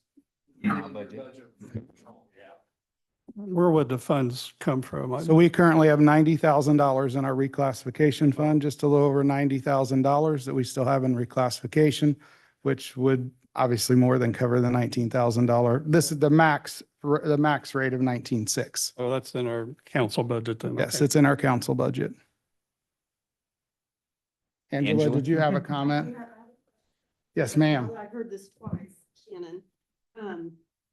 Where would the funds come from? So we currently have $90,000 in our reclassification fund, just a little over $90,000 that we still have in reclassification, which would obviously more than cover the $19,000. This is the max rate of 19.6. Oh, that's in our council budget then. Yes, Okay. it's in our council budget. Angela, Angela? did you have a comment? Yes, ma'am. I heard this twice, Shannon.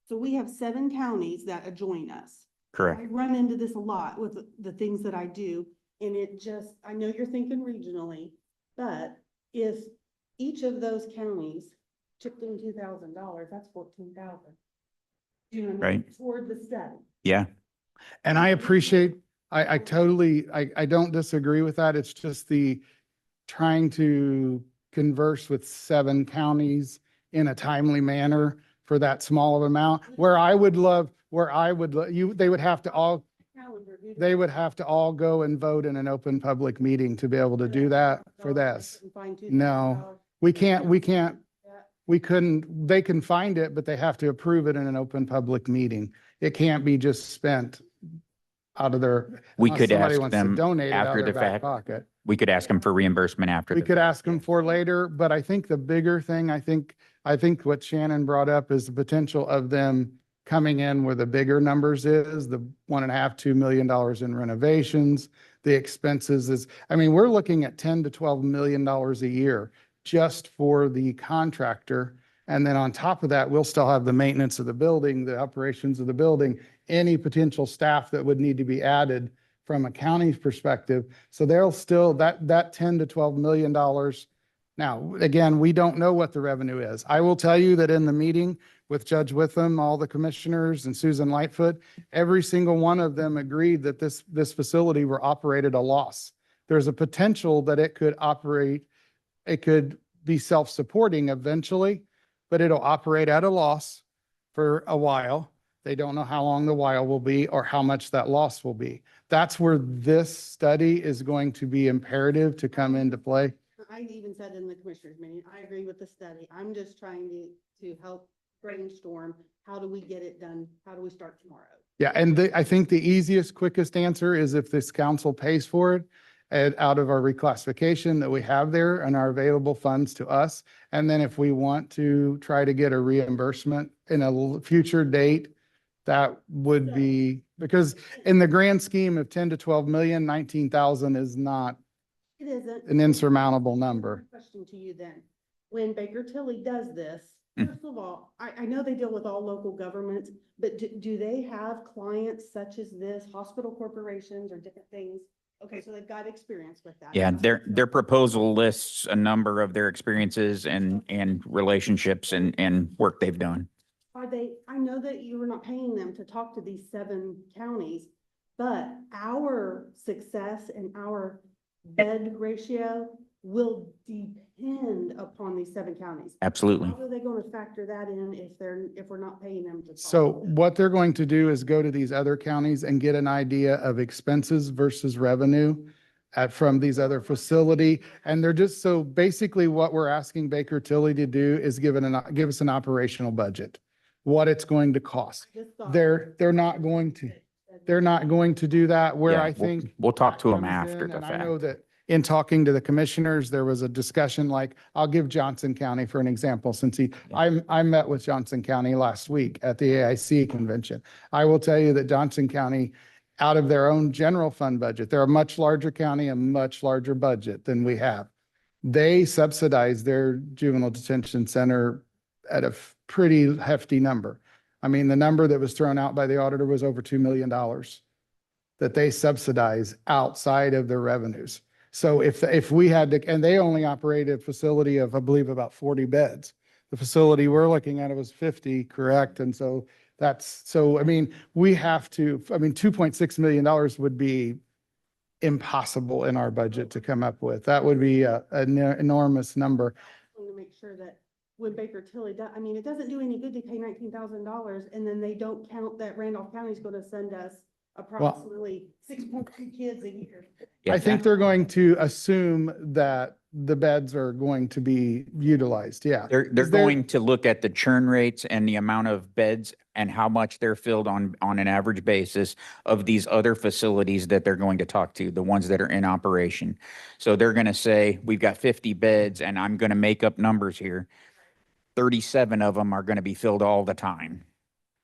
So we have 7 counties that adjoin us. Correct. I run into this a lot with the things that I do, and I know you're thinking regionally, but if each of those counties chipped in $2,000, that's $14,000. You know what I mean? Right. Toward the study. Yeah. And I appreciate, I totally, I don't disagree with that. It's just the trying to converse with 7 counties in a timely manner for that small of amount, where I would love, they would have to all, they would have to all go and vote in an open public meeting to be able to do that for this. No, we couldn't, they can find it, but they have to approve it in an open public meeting. It can't be just spent out of their. We unless could somebody ask wants to them donate it out of after their the back fact. pocket. We could ask them for reimbursement after. We the could fact. ask them for later, but I think the bigger thing, I think what Shannon brought up is the potential of them coming in where the bigger numbers is, the $1.5, $2 million in renovations, the expenses is, I mean, we're looking at $10 to $12 million a year just for the contractor. And then on top of that, we'll still have the maintenance of the building, the operations of the building, any potential staff that would need to be added from a county perspective. So there'll still, that $10 to $12 million. Now, again, we don't know what the revenue is. I will tell you that in the meeting with Judge Witham, all the commissioners and Susan Lightfoot, every single one of them agreed that this facility were operated a loss. There's a potential that it could operate, it could be self-supporting eventually, but it'll operate at a loss for a while. They don't know how long the while will be or how much that loss will be. That's where this study is going to be imperative to come into play. I even said in the commissioners meeting, I agree with the study. I'm just trying to help brainstorm. How do we get it done? How do we start tomorrow? Yeah, and I think the easiest, quickest answer is if this council pays for it out of our reclassification that we have there and our available funds to us. And then if we want to try to get a reimbursement in a future date, that would be, because in the grand scheme of 10 to 12 million, 19,000 is not It isn't. an insurmountable number. Question to you then. When Baker Tilly does this, Mm. first of all, I know they deal with all local governments, but do they have clients such as this, hospital corporations or different things? Okay, so they've got experience with that. Yeah, their proposal lists a number of their experiences and relationships and work they've done. Are they, I know that you were not paying them to talk to these 7 counties, but our success and our bed ratio will depend upon these 7 counties. Absolutely. How are they going to factor that in if we're not paying them to talk? So to them? what they're going to do is go to these other counties and get an idea of expenses versus revenue from these other facility. And they're just, so basically what we're asking Baker Tilly to do is give us an operational budget, what it's going to cost. I just thought- They're not going to do that where Yeah, I think. we'll talk to them comes after in, the and I know fact. that in talking to the commissioners, there was a discussion like, I'll give Johnson County for an example, since I met with Johnson County last week at the AIC convention. I will tell you that Johnson County, out of their own general fund budget, they're a much larger county, a much larger budget than we have. They subsidize their juvenile detention center at a pretty hefty number. I mean, the number that was thrown out by the auditor was over $2 million that they subsidize outside of their revenues. So if we had to, and they only operate a facility of, I believe, about 40 beds. The facility we're looking at, it was 50, correct? And so I mean, we have to, I mean, $2.6 million would be impossible in our budget to come up with. That would be an enormous number. I want to make sure that when Baker Tilly does, I mean, it doesn't do any good to pay $19,000 and then they don't count that Randolph County is going to send us approximately 6.2 kids a year. Yeah, I think they're going to assume that the beds are going to be utilized, yeah. They're Is there- going to look at the churn rates and the amount of beds and how much they're filled on an average basis of these other facilities that they're going to talk to, the ones that are in operation. So they're going to say, we've got 50 beds and I'm going to make up numbers here. 37 of them are going to be filled all the time.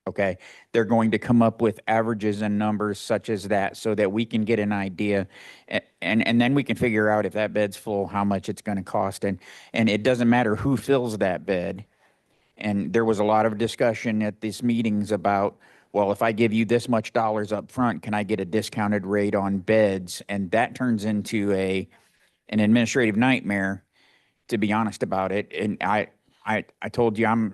Okay, they're going to come up with averages and numbers such as that so that we can get an idea and then we can figure out if that bed's full, how much it's going to cost. And it doesn't matter who fills that bed. And there was a lot of discussion at these meetings about, well, if I give you this much dollars up front, can I get a discounted rate on beds? And that turns into an administrative nightmare, to be honest about it. And I told you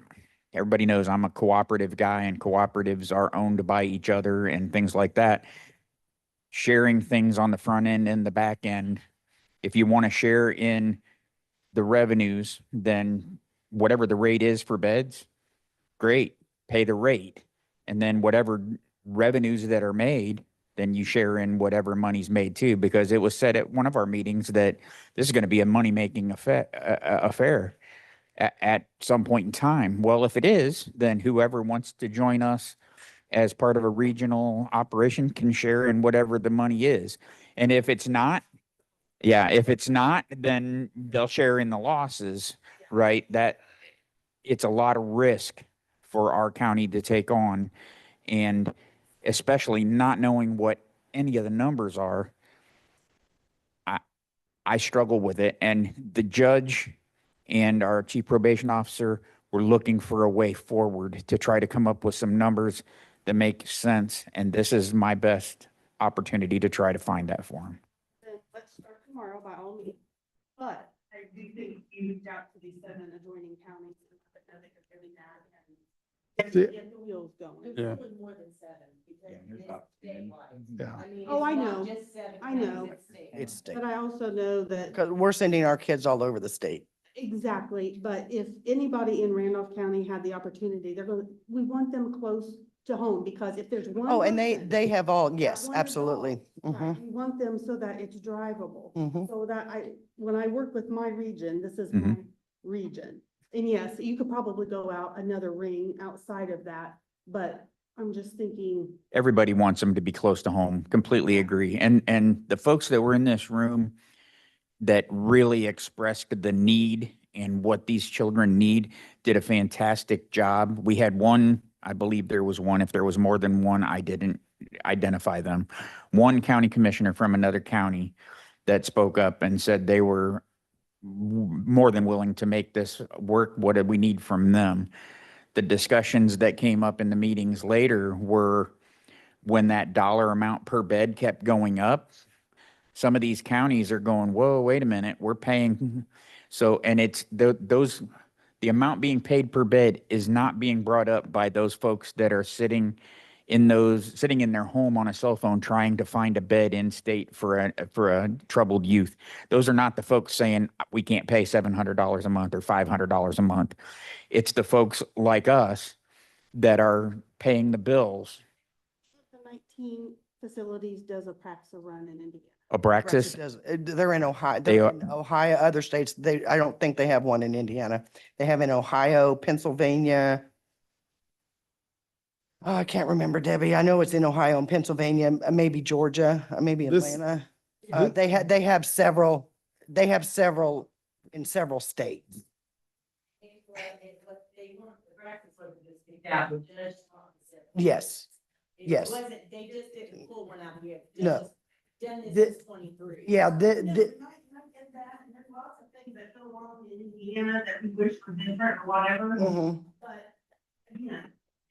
everybody knows I'm a cooperative guy and cooperatives are owned by each other and things like that. Sharing things on the front end and the back end. If you want to share in the revenues, then whatever the rate is for beds, great, pay the rate. And then whatever revenues that are made, then you share in whatever money's made too, because it was said at one of our meetings that this is going to be a money-making affair. At some point in time. Well, if it is, then whoever wants to join us as part of a regional operation can share in whatever the money is. And if it's not, then they'll share in the losses, right? That it's a lot of risk for our county to take on. And especially not knowing what any of the numbers are, I struggle with it. And the judge and our chief probation officer were looking for a way forward to try to come up with some numbers that make sense. And this is my best opportunity to try to find that for him. Then let's start tomorrow by all means. But I do think you reach out to these 7 adjoining counties and let them know that you're really mad and get the wheels going. Yeah. More than 7 because Yeah. Oh, I know. I know. It's state. But I also know that, Because we're sending our kids all over the state. exactly, but if anybody in Randolph County had the opportunity, we want them close to home, because if there's one. Oh, and person- they have all, yes, one absolutely. adult, right, Mhm, we want them so that it's drivable. mhm. So that when I work with my region, this is my region. And yes, you could probably go out another ring outside of that, but I'm just thinking, Everybody wants them to be close to home. Completely agree. And the folks that were in this room that really expressed the need and what these children need did a fantastic job. We had one, I believe there was one. If there was more than one, I didn't identify them. One county commissioner from another county that spoke up and said they were more than willing to make this work. What did we need from them? The discussions that came up in the meetings later were when that dollar amount per bed kept going up. Some of these counties are going, whoa, wait a minute, we're paying. So, and it's the amount being paid per bed is not being brought up by those folks that are sitting in their home on a cell phone trying to find a bed in state for a troubled youth. Those are not the folks saying we can't pay $700 a month or $500 a month. It's the folks like us that are paying the bills. the 19 facilities does Apraxa run in Indiana. Abraxas, They're in Ohio, They they're are- in Ohio, other states. I don't think they have one in Indiana. They have in Ohio, Pennsylvania. Oh, I can't remember, Debbie. I know it's in Ohio and Pennsylvania, maybe Georgia, maybe This- Atlanta. They have several in several states. Yes, yes. It wasn't, they just didn't pull one out here. No. Genesis The- 23. Yeah, No, I get that, and there's lots of things that go on in Indiana that we wish were different or whatever, mhm. but, again,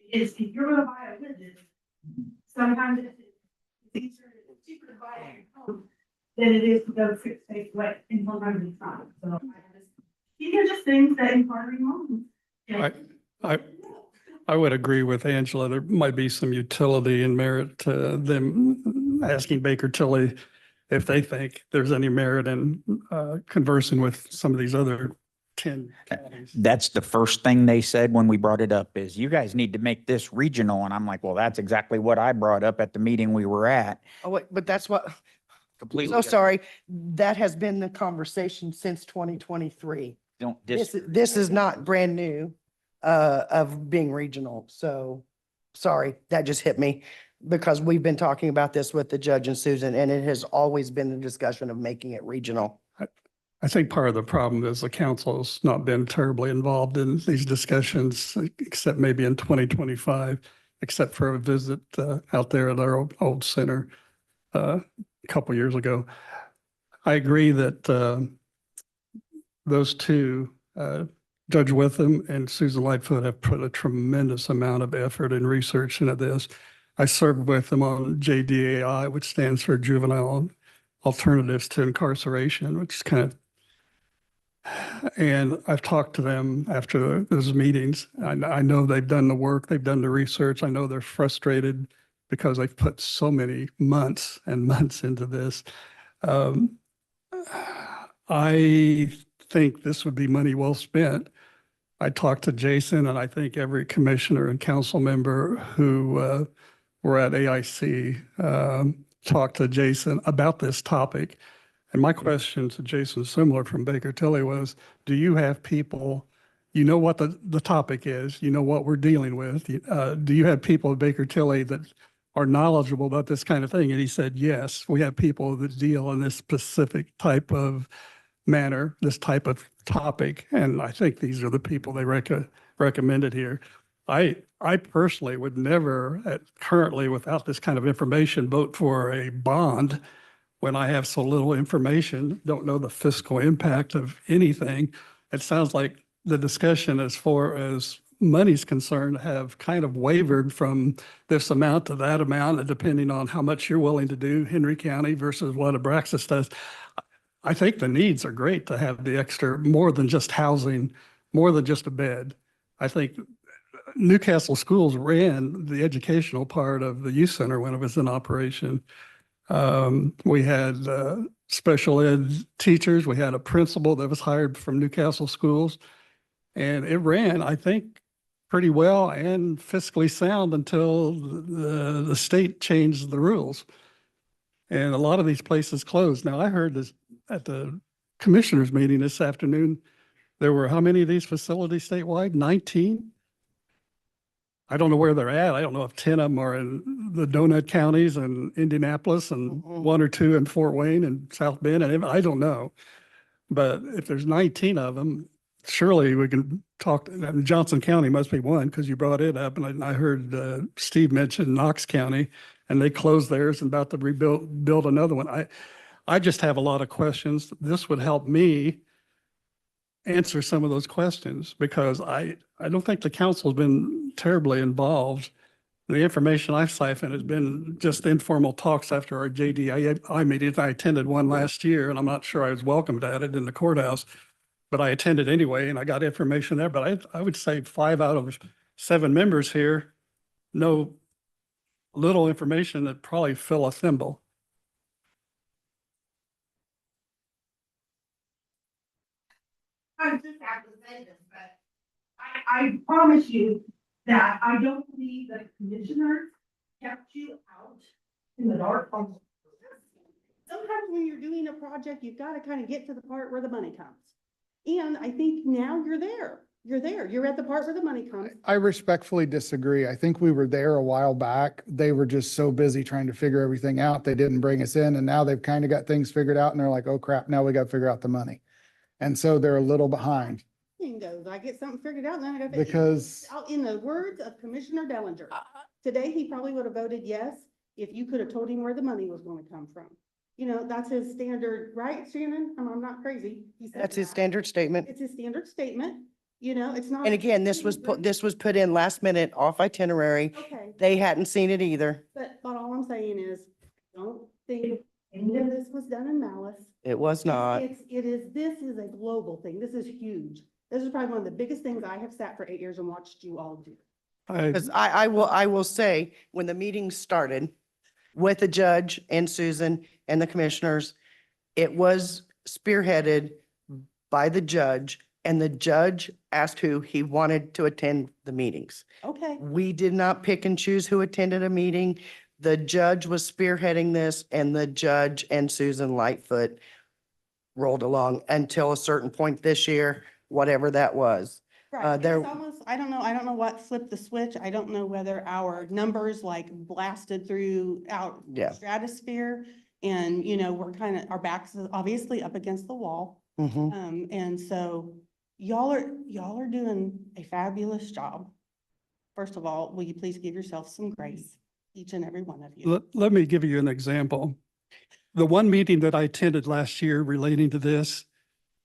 if you're gonna buy a widget, sometimes it's easier, it's cheaper to buy it at home than it is to go 6 states away, and sometimes it's not, so. These are just things that inquiring moms. I would agree with Angela. There might be some utility and merit to them asking Baker Tilly if they think there's any merit in conversing with some of these other 10 counties. that's the first thing they said when we brought it up is you guys need to make this regional. And I'm like, well, that's exactly what I brought up at the meeting we were at. Oh, wait, but that's what, Completely. so sorry. That has been the conversation since 2023. Don't This is not brand new of being regional. So sorry, that just hit me because we've been talking about this with the judge and Susan, and it has always been the discussion of making it regional. I think part of the problem is the council's not been terribly involved in these discussions, except maybe in 2025, except for a visit out there at our old center a couple years ago. I agree that those two, Judge Witham and Susan Lightfoot, have put a tremendous amount of effort and research into this. I served with them on JDAI, which stands for Juvenile Alternatives to Incarceration, which is kind of, and I've talked to them after those meetings. I know they've done the work, they've done the research. I know they're frustrated because they've put so many months and months into this. I think this would be money well spent. I talked to Jason, and I think every commissioner and council member who were at AIC talked to Jason about this topic. And my question to Jason Similar from Baker Tilly was, do you have people, you know what the topic is, you know what we're dealing with. Do you have people at Baker Tilly that are knowledgeable about this kind of thing? And he said, yes, we have people that deal in this specific type of manner, this type of topic. And I think these are the people they recommended here. I personally would never, currently without this kind of information, vote for a bond when I have so little information, don't know the fiscal impact of anything. It sounds like the discussion as far as money's concerned have kind of wavered from this amount to that amount, and depending on how much you're willing to do, Henry County versus what Abraxas does. I think the needs are great to have the extra, more than just housing, more than just a bed. I think Newcastle Schools ran the educational part of the youth center when it was in operation. We had special ed teachers. We had a principal that was hired from Newcastle Schools. And it ran, I think, pretty well and fiscally sound until the state changed the rules. And a lot of these places closed. Now, I heard this at the commissioners meeting this afternoon. There were how many of these facilities statewide? 19? I don't know where they're at. I don't know if 10 of them are in the donut counties and Indianapolis and one or two in Fort Wayne and South Bend. And I don't know. But if there's 19 of them, surely we can talk. And Johnson County must be one because you brought it up. And I heard Steve mention Knox County, and they closed theirs and about to build another one. I just have a lot of questions. This would help me answer some of those questions because I don't think the council's been terribly involved. The information I've siphoned has been just informal talks after our JDI meeting. I attended one last year, and I'm not sure I was welcomed at it in the courthouse, but I attended anyway, and I got information there. But I would say 5 out of 7 members here know little information that probably fill a thimble. I just have to say this, but I promise you that I don't believe that commissioners kept you out in the dark. Sometimes when you're doing a project, you've got to kind of get to the part where the money comes. And I think now you're there. You're at the part where the money comes. I respectfully disagree. I think we were there a while back. They were just so busy trying to figure everything out. They didn't bring us in, and now they've kind of got things figured out and they're like, oh crap, now we got to figure out the money. And so they're a little behind. Thing goes, I get something figured out and then I got. Because- In the words of Commissioner Dellinger, today he probably would have voted yes if you could have told him where the money was going to come from. You know, that's his standard, right, Shannon? I'm not crazy. He said That's his that. standard statement. It's his standard statement, you know, it's not. And again, this was put in last minute off itinerary. Okay, They hadn't seen it either. but all I'm saying is, don't think any of this was done in malice. It was not. This is a global thing. This is huge. This is probably one of the biggest things I have sat for 8 years and watched you all do. Because I will say, when the meeting started with the judge and Susan and the commissioners, it was spearheaded by the judge, and the judge asked who he wanted to attend the meetings. Okay, We did not pick and choose who attended a meeting. The judge was spearheading this, and the judge and Susan Lightfoot rolled along until a certain point this year, whatever that was. right. there- It's almost, I don't know what flipped the switch. I don't know whether our numbers like blasted throughout the Yeah. stratosphere. And, you know, we're kind of, our backs is obviously up against the wall. Mhm. And so y'all are doing a fabulous job. First of all, will you please give yourself some grace, each and every one of you? Let me give you an example. The one meeting that I attended last year relating to this,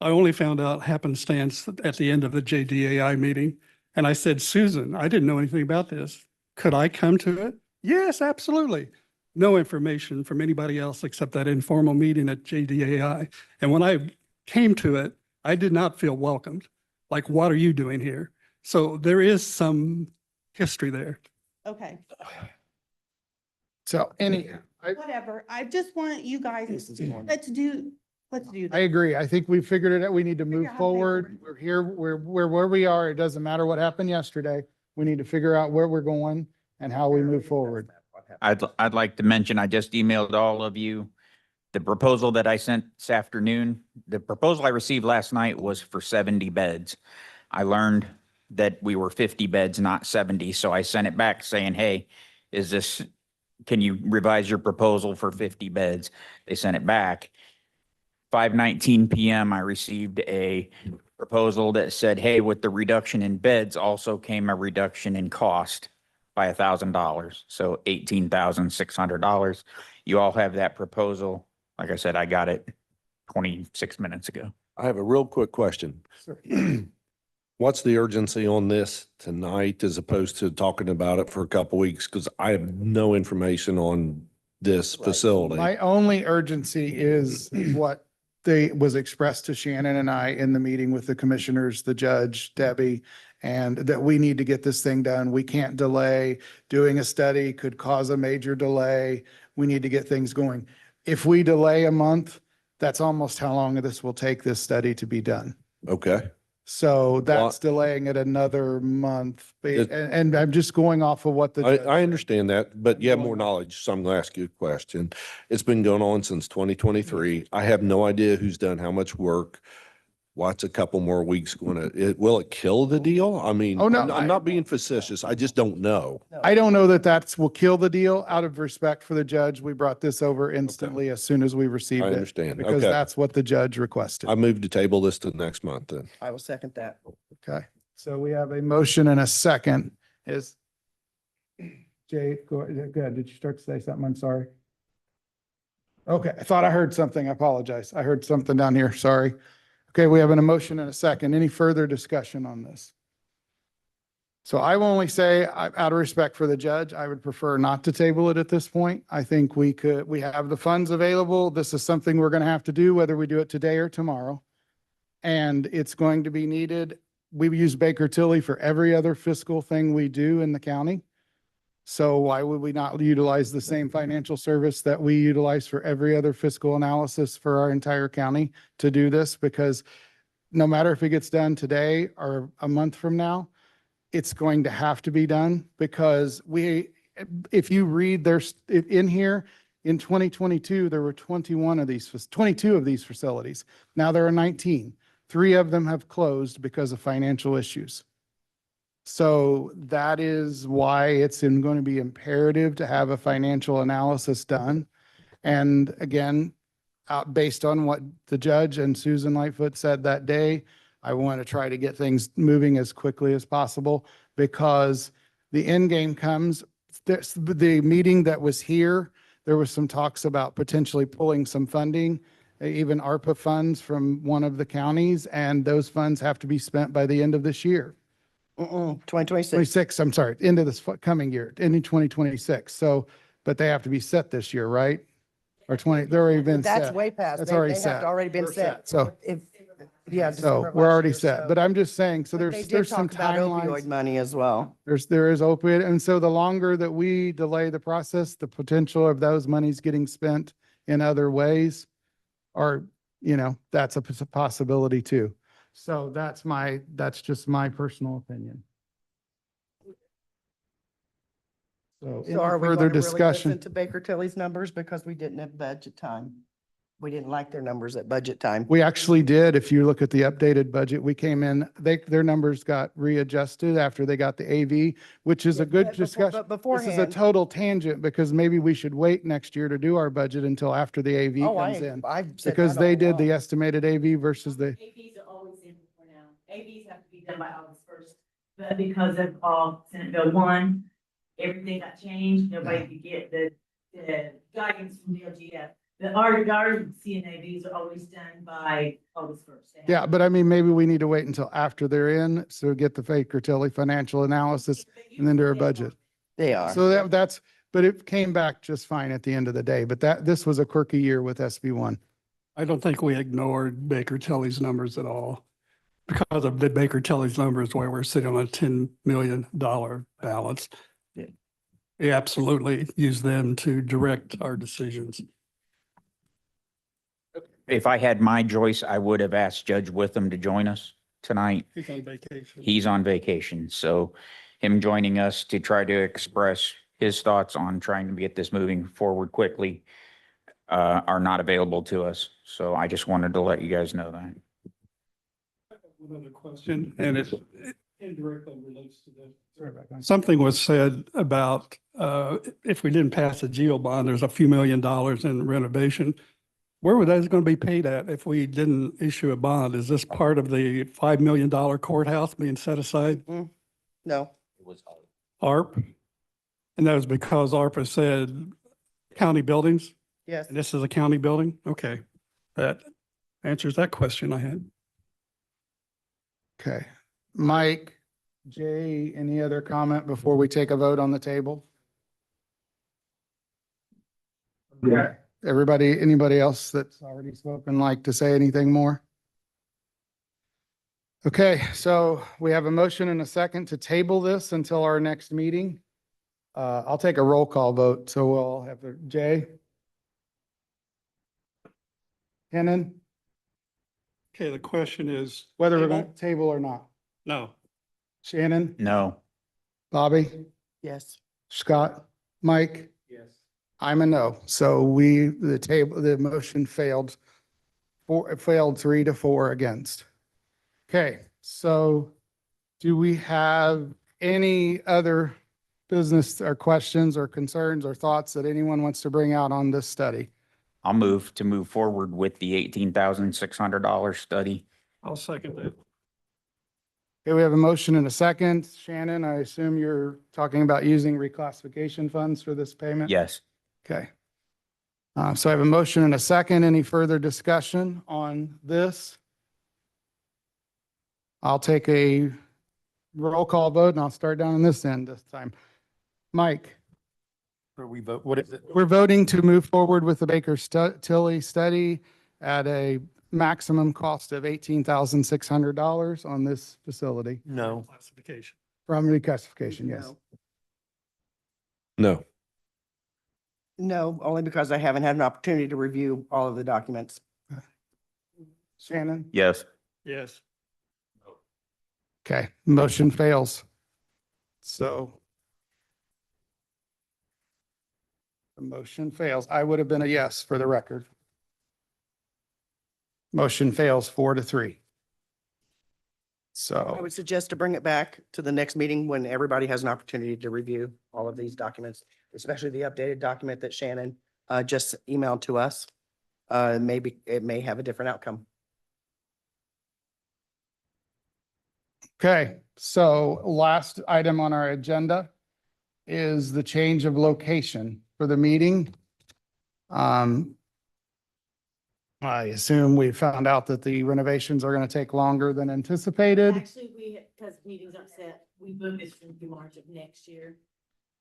I only found out happenstance at the end of the JDAI meeting. And I said, Susan, I didn't know anything about this. Could I come to it? Yes, absolutely. No information from anybody else except that informal meeting at JDAI. And when I came to it, I did not feel welcomed. Like, what are you doing here? So there is some history there. Okay, So whatever. I just want you guys, This is one. let's do I this. agree. I think we figured it out. We need to Figure move out how to pay for forward. it. We're here, we're where we are. It doesn't matter what happened yesterday. We need to figure out where we're going and how we move forward. I'd like to mention, I just emailed all of you the proposal that I sent this afternoon. The proposal I received last night was for 70 beds. I learned that we were 50 beds, not 70. So I sent it back saying, hey, can you revise your proposal for 50 beds? They sent it back. 5:19 PM, I received a proposal that said, hey, with the reduction in beds also came a reduction in cost by $1,000. So $18,600. You all have that proposal. Like I said, I got it 26 minutes ago. I have a real quick question. What's the urgency on this tonight as opposed to talking about it for a couple weeks? Because I have no information on this facility. My only urgency is what was expressed to Shannon and I in the meeting with the commissioners, the judge, Debbie, and that we need to get this thing done. We can't delay. Doing a study could cause a major delay. We need to get things going. If we delay a month, that's almost how long this will take this study to be done. Okay. So that's delaying it another month. And I'm just going off of what the. I understand that, but you have more knowledge, so I'm gonna ask you a question. It's been going on since 2023. I have no idea who's done how much work. What's a couple more weeks will it kill the deal? I mean, Oh, no, I'm not being facetious. I just don't know. I don't know that will kill the deal. Out of respect for the judge, we brought this over instantly as soon as we received I it. understand. Because Okay. that's what the judge requested. I moved to table this to next month then. I will second that. Okay, so we have a motion and a second. Is Jay, go ahead. Did you start to say something? I'm sorry. Okay, I thought I heard something. I apologize. I heard something down here. Sorry. Okay, we have an emotion and a second. Any further discussion on this? So I will only say, out of respect for the judge, I would prefer not to table it at this point. I think we have the funds available. This is something we're going to have to do, whether we do it today or tomorrow. And it's going to be needed. We use Baker Tilly for every other fiscal thing we do in the county. So why would we not utilize the same financial service that we utilize for every other fiscal analysis for our entire county to do this? Because no matter if it gets done today or a month from now, it's going to have to be done because if you read there's in here, in 2022, there were 22 of these facilities. Now there are 19. 3 of them have closed because of financial issues. So that is why it's going to be imperative to have a financial analysis done. And again, based on what the judge and Susan Lightfoot said that day, I want to try to get things moving as quickly as possible because the end game comes. The meeting that was here, there was some talks about potentially pulling some funding, even ARPA funds from one of the counties, and those funds have to be spent by the end of this year. 2026. 26, I'm sorry, end of this coming year, ending 2026. So, but they have to be set this year, right? Or 20, they're already been set. That's way past. That's They- already they have set. Already been They're set. So, Yeah. so December of we're last already year, set, so- but I'm just saying, so But they there's did some talk about opioid timelines. money as well. There is opioid. And so the longer that we delay the process, the potential of those monies getting spent in other ways are, that's a possibility too. So that's just my personal opinion. So So are any we further going to really discussion? listen to Baker Tilly's numbers because we didn't have budget time? We didn't like their numbers at budget time. We actually did. If you look at the updated budget, we came in, their numbers got readjusted after they got the AV, which is a good discussion. But This is a beforehand. total tangent because maybe we should wait next year to do our budget until after the AV Oh, comes in. I've said Because that they all did the along. estimated AV versus the, AVs are always in before now. AVs have to be done by August 1st. But because of Senate Bill 1, everything got changed. Nobody could get the guidance from the OGF. Our CNAVs are always done by August 1st. yeah, but I mean, maybe we need to wait until after they're in, so get the Baker Tilly financial analysis and then do our budget. They are. So but it came back just fine at the end of the day, but this was a quirky year with SB1. I don't think we ignored Baker Tilly's numbers at all. Because of the Baker Tilly's numbers, why we're sitting on a $10 million balance. We absolutely use them to direct our decisions. If I had my choice, I would have asked Judge Witham to join us tonight. He's on vacation. He's on vacation, so him joining us to try to express his thoughts on trying to get this moving forward quickly are not available to us. So I just wanted to let you guys know that. One other question, and it indirectly relates to this. Something was said about if we didn't pass a GEO bond, there's a few $1 million in renovation. Where would that going to be paid at if we didn't issue a bond? Is this part of the $5 million courthouse being set aside? No, It was ARP? And that was because ARPA said county buildings, yes. and this is a county building? Okay, that answers that question I had. Okay. Mike, Jay, any other comment before we take a vote on the table? Yeah. Everybody, anybody else that's already spoken like to say anything more? Okay, so we have a motion and a second to table this until our next meeting. I'll take a roll call vote, so we'll have Jay. Hennon, Okay, the question is, whether we're going to table or not. no. Shannon, No. Bobby, Yes. Scott, Mike, Yes. I'm a no. So the motion failed. It failed 3-4 against. Okay, so do we have any other business or questions or concerns or thoughts that anyone wants to bring out on this study? I'll move to move forward with the $18,600 study. I'll second that. Okay, we have a motion and a second. Shannon, I assume you're talking about using reclassification funds for this payment? Yes. Okay. So I have a motion and a second. Any further discussion on this? I'll take a roll call vote and I'll start down on this end this time. Mike? Where we vote, what is it? We're voting to move forward with the Baker Tilly study at a maximum cost of $18,600 on this facility No. Classification. from reclassification, yes. No. No. No, only because I haven't had an opportunity to review all of the documents. Shannon? Yes. Yes. Okay, motion fails. So the motion fails. I would have been a yes for the record. Motion fails 4-3. I So, would suggest to bring it back to the next meeting when everybody has an opportunity to review all of these documents, especially the updated document that Shannon just emailed to us. Maybe it may have a different outcome. okay, so last item on our agenda is the change of location for the meeting. I assume we found out that the renovations are going to take longer than anticipated. Actually, because meetings aren't set, we booked this from through March of next year.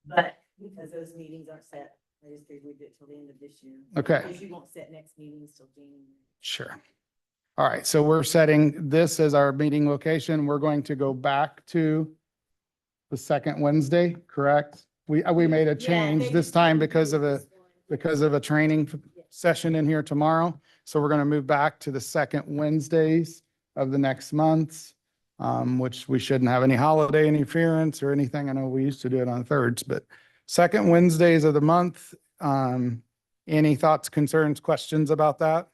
But because those meetings aren't set, I just figured we'd do it till the end of this year. Okay. Because you won't set next meetings till January. Sure. All right, so we're setting this as our meeting location. We're going to go back to the second Wednesday, correct? We made a Yeah, change they this just time didn't because do of a, this one. because of a training session in here tomorrow. So we're going to move back to the second Wednesdays of the next month, which we shouldn't have any holiday interference or anything. I know we used to do it on thirds, but second Wednesdays of the month. Any thoughts, concerns, questions about that?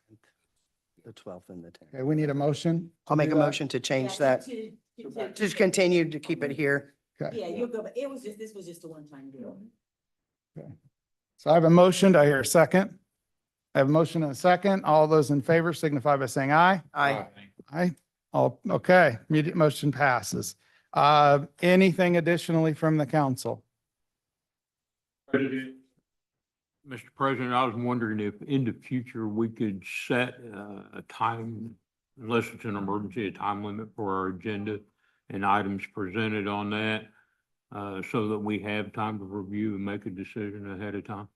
The 12th and the 10th. Okay, we need a motion. I'll make do a that. motion to change Yeah, that, to- just continue to keep it here. Okay. Yeah, you'll go, but it was just, this was just a one-time deal. So I have a motion. Do I hear a second? I have a motion and a second. All those in favor signify by saying aye. Aye. Aye. All, okay, immediate motion passes. Anything additionally from the council? Mr. President, I was wondering if in the future we could set a time, unless it's an emergency, a time limit for our agenda and items presented on that, so that we have time to review and make a decision ahead of time.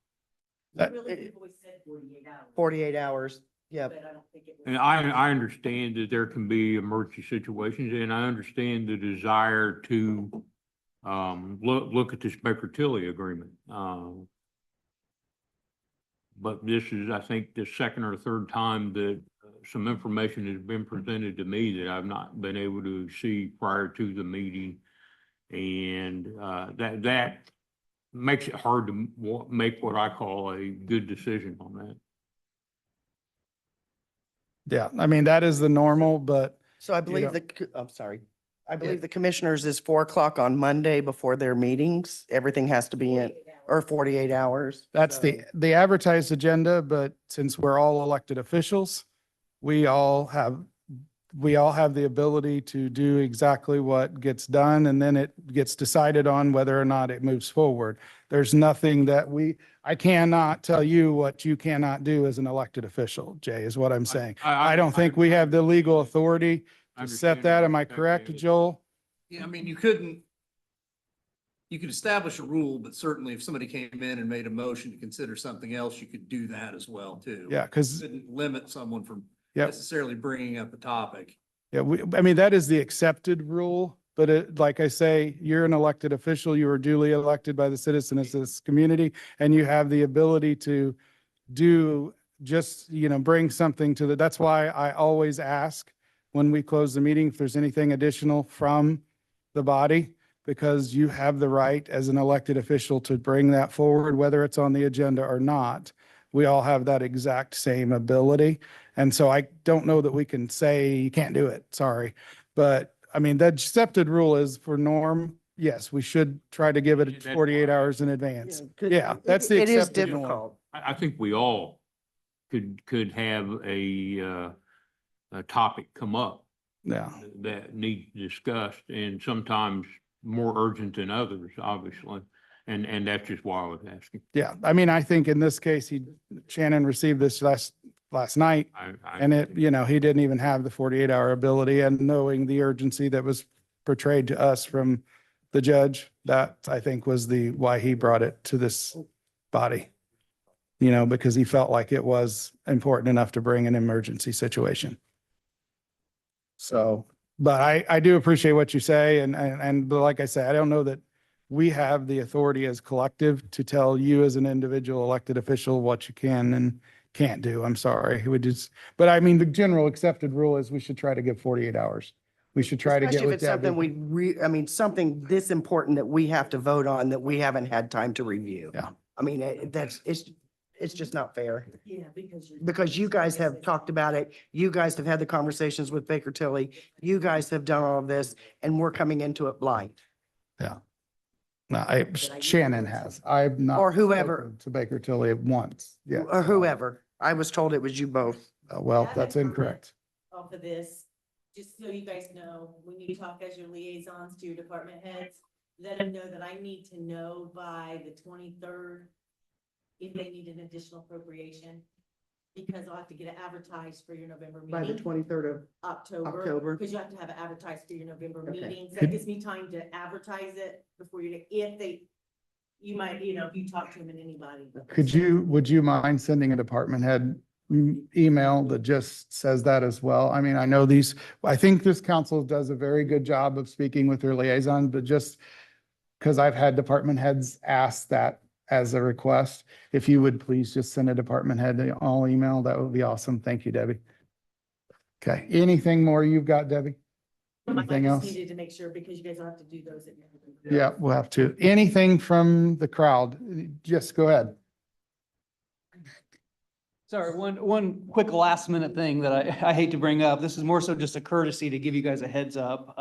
That- Really, we've always said 48 hours. 48 hours. Yep. But I don't think it was. And I understand that there can be emergency situations, and I understand the desire to look at this Baker Tilly agreement. But this is, I think, the second or third time that some information has been presented to me that I've not been able to see prior to the meeting. And that makes it hard to make what I call a good decision on that. Yeah, I mean, that is the normal, but So I know- believe I'm sorry. I believe the commissioners is 4 o'clock on Monday before their meetings. Everything has to be in. 48 hours. or 48 hours. That's the advertised agenda, but since we're all elected officials, we all have the ability to do exactly what gets done, and then it gets decided on whether or not it moves forward. There's nothing that I cannot tell you what you cannot do as an elected official, Jay, is what I'm saying. I don't think we have the legal authority to set that. Am I correct, Joel? Yeah, I mean, you could establish a rule, but certainly if somebody came in and made a motion to consider something else, you could do that as well, too. Yeah, because Couldn't limit someone from Yep. necessarily bringing up a topic. Yeah, I mean, that is the accepted rule, but like I say, you're an elected official, you are duly elected by the citizens of this community, and you have the ability to do just, bring something to that's why I always ask when we close the meeting, if there's anything additional from the body, because you have the right as an elected official to bring that forward, whether it's on the agenda or not. We all have that exact same ability. And so I don't know that we can say you can't do it, sorry. But I mean, the accepted rule is for Norm, yes, we should try to give it 48 hours in advance. Yeah, that's the It is accepted one. difficult. I think we all could have a topic come up Yeah, that needs discussed, and sometimes more urgent than others, obviously. And that's just why I was asking. yeah. I mean, I think in this case, Shannon received this last night. And he didn't even have the 48-hour ability, and knowing the urgency that was portrayed to us from the judge, that I think was why he brought it to this body. Because he felt like it was important enough to bring an emergency situation. So, but I do appreciate what you say. But like I say, I don't know that we have the authority as collective to tell you as an individual elected official what you can and can't do. I'm sorry. But I mean, the general accepted rule is we should try to give 48 hours. We should try to get Especially if with it's something Debbie. something this important that we have to vote on that we haven't had time to review. Yeah. I mean, it's just not fair. Yeah, Because you guys have talked about it. You guys have had the conversations with Baker Tilly. You guys have done all of this, and we're coming into it blind. Yeah. No, Shannon has. I've not. Or whoever. spoken to Baker Tilly once. Yeah. Or whoever. I was told it was you both. Well, that's incorrect. Off of this, just so you guys know, when you talk as your liaisons to your department heads, let them know that I need to know by the 23rd if they need an additional appropriation, because I'll have to get it advertised for your November By the meeting, 23rd of October. because you have to have it advertised for your November Okay. meeting. So that gives me time to advertise it before you might, if you talk to them and anybody. Would you mind sending a department head email that just says that as well? I mean, I think this council does a very good job of speaking with their liaison, but just because I've had department heads ask that as a request, if you would please just send a department head all email, that would be awesome. Thank you, Debbie. Okay, anything more you've got, Debbie? I Anything just else? needed to make sure, because you guys will have to do those at your. Yeah, we'll have to. Anything from the crowd? Just go ahead. Sorry, one quick last minute thing that I hate to bring up. This is more so just a courtesy to give you guys a heads up.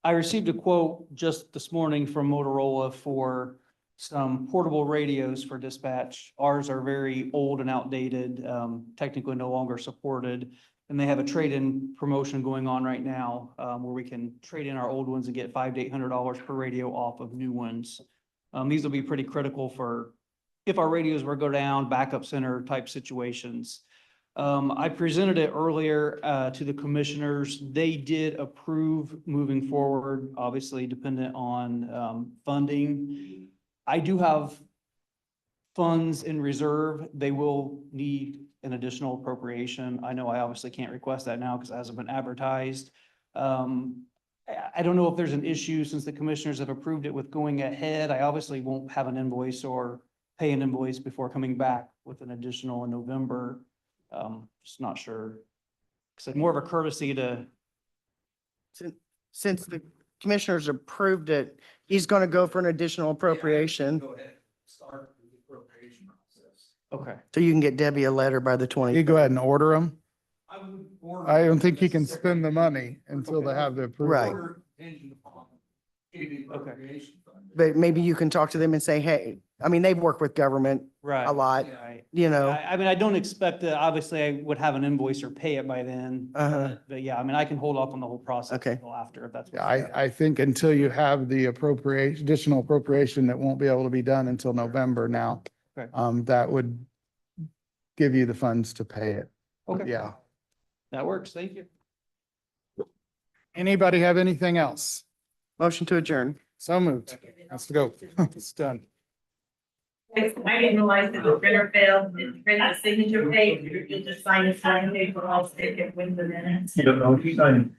I received a quote just this morning from Motorola for some portable radios for dispatch. Ours are very old and outdated, technically no longer supported. And they have a trade-in promotion going on right now, where we can trade in our old ones and get $500 to $800 per radio off of new ones. These will be pretty critical for if our radios were to go down, backup center type situations. I presented it earlier to the commissioners. They did approve moving forward, obviously dependent on funding. I do have funds in reserve. They will need an additional appropriation. I know I obviously can't request that now because it hasn't been advertised. I don't know if there's an issue since the commissioners have approved it with going ahead. I obviously won't have an invoice or pay an invoice before coming back with an additional in November. Just not sure. So more of a courtesy to. Since the commissioners approved it, he's going to go for an additional appropriation. Go ahead, start the appropriation process. Okay. So you can get Debbie a letter by the 20th. You go ahead and order them. I would order. I don't think you can spend the money until they have the approval. Right. Order contingent upon getting the appropriation funds. But maybe you can talk to them and say, hey, I mean, they've worked with government Right. a lot, Right. you know. I mean, I don't expect that, obviously, I would have an invoice or pay it by then. Uh-huh. But yeah, I mean, I can hold off on the whole process Okay. until after, if that's. what Yeah, I think until you have the appropriation, additional appropriation that won't be able to be done until November now. Okay. That would give you the funds to pay it. Okay. Yeah. That works. Thank you. Anybody have anything else? Motion to adjourn. So moved. Let's go. It's done. I didn't realize that the printer failed, it printed the signature page, you just sign this line paper, I'll stick it with the minutes. You don't know, she's signing.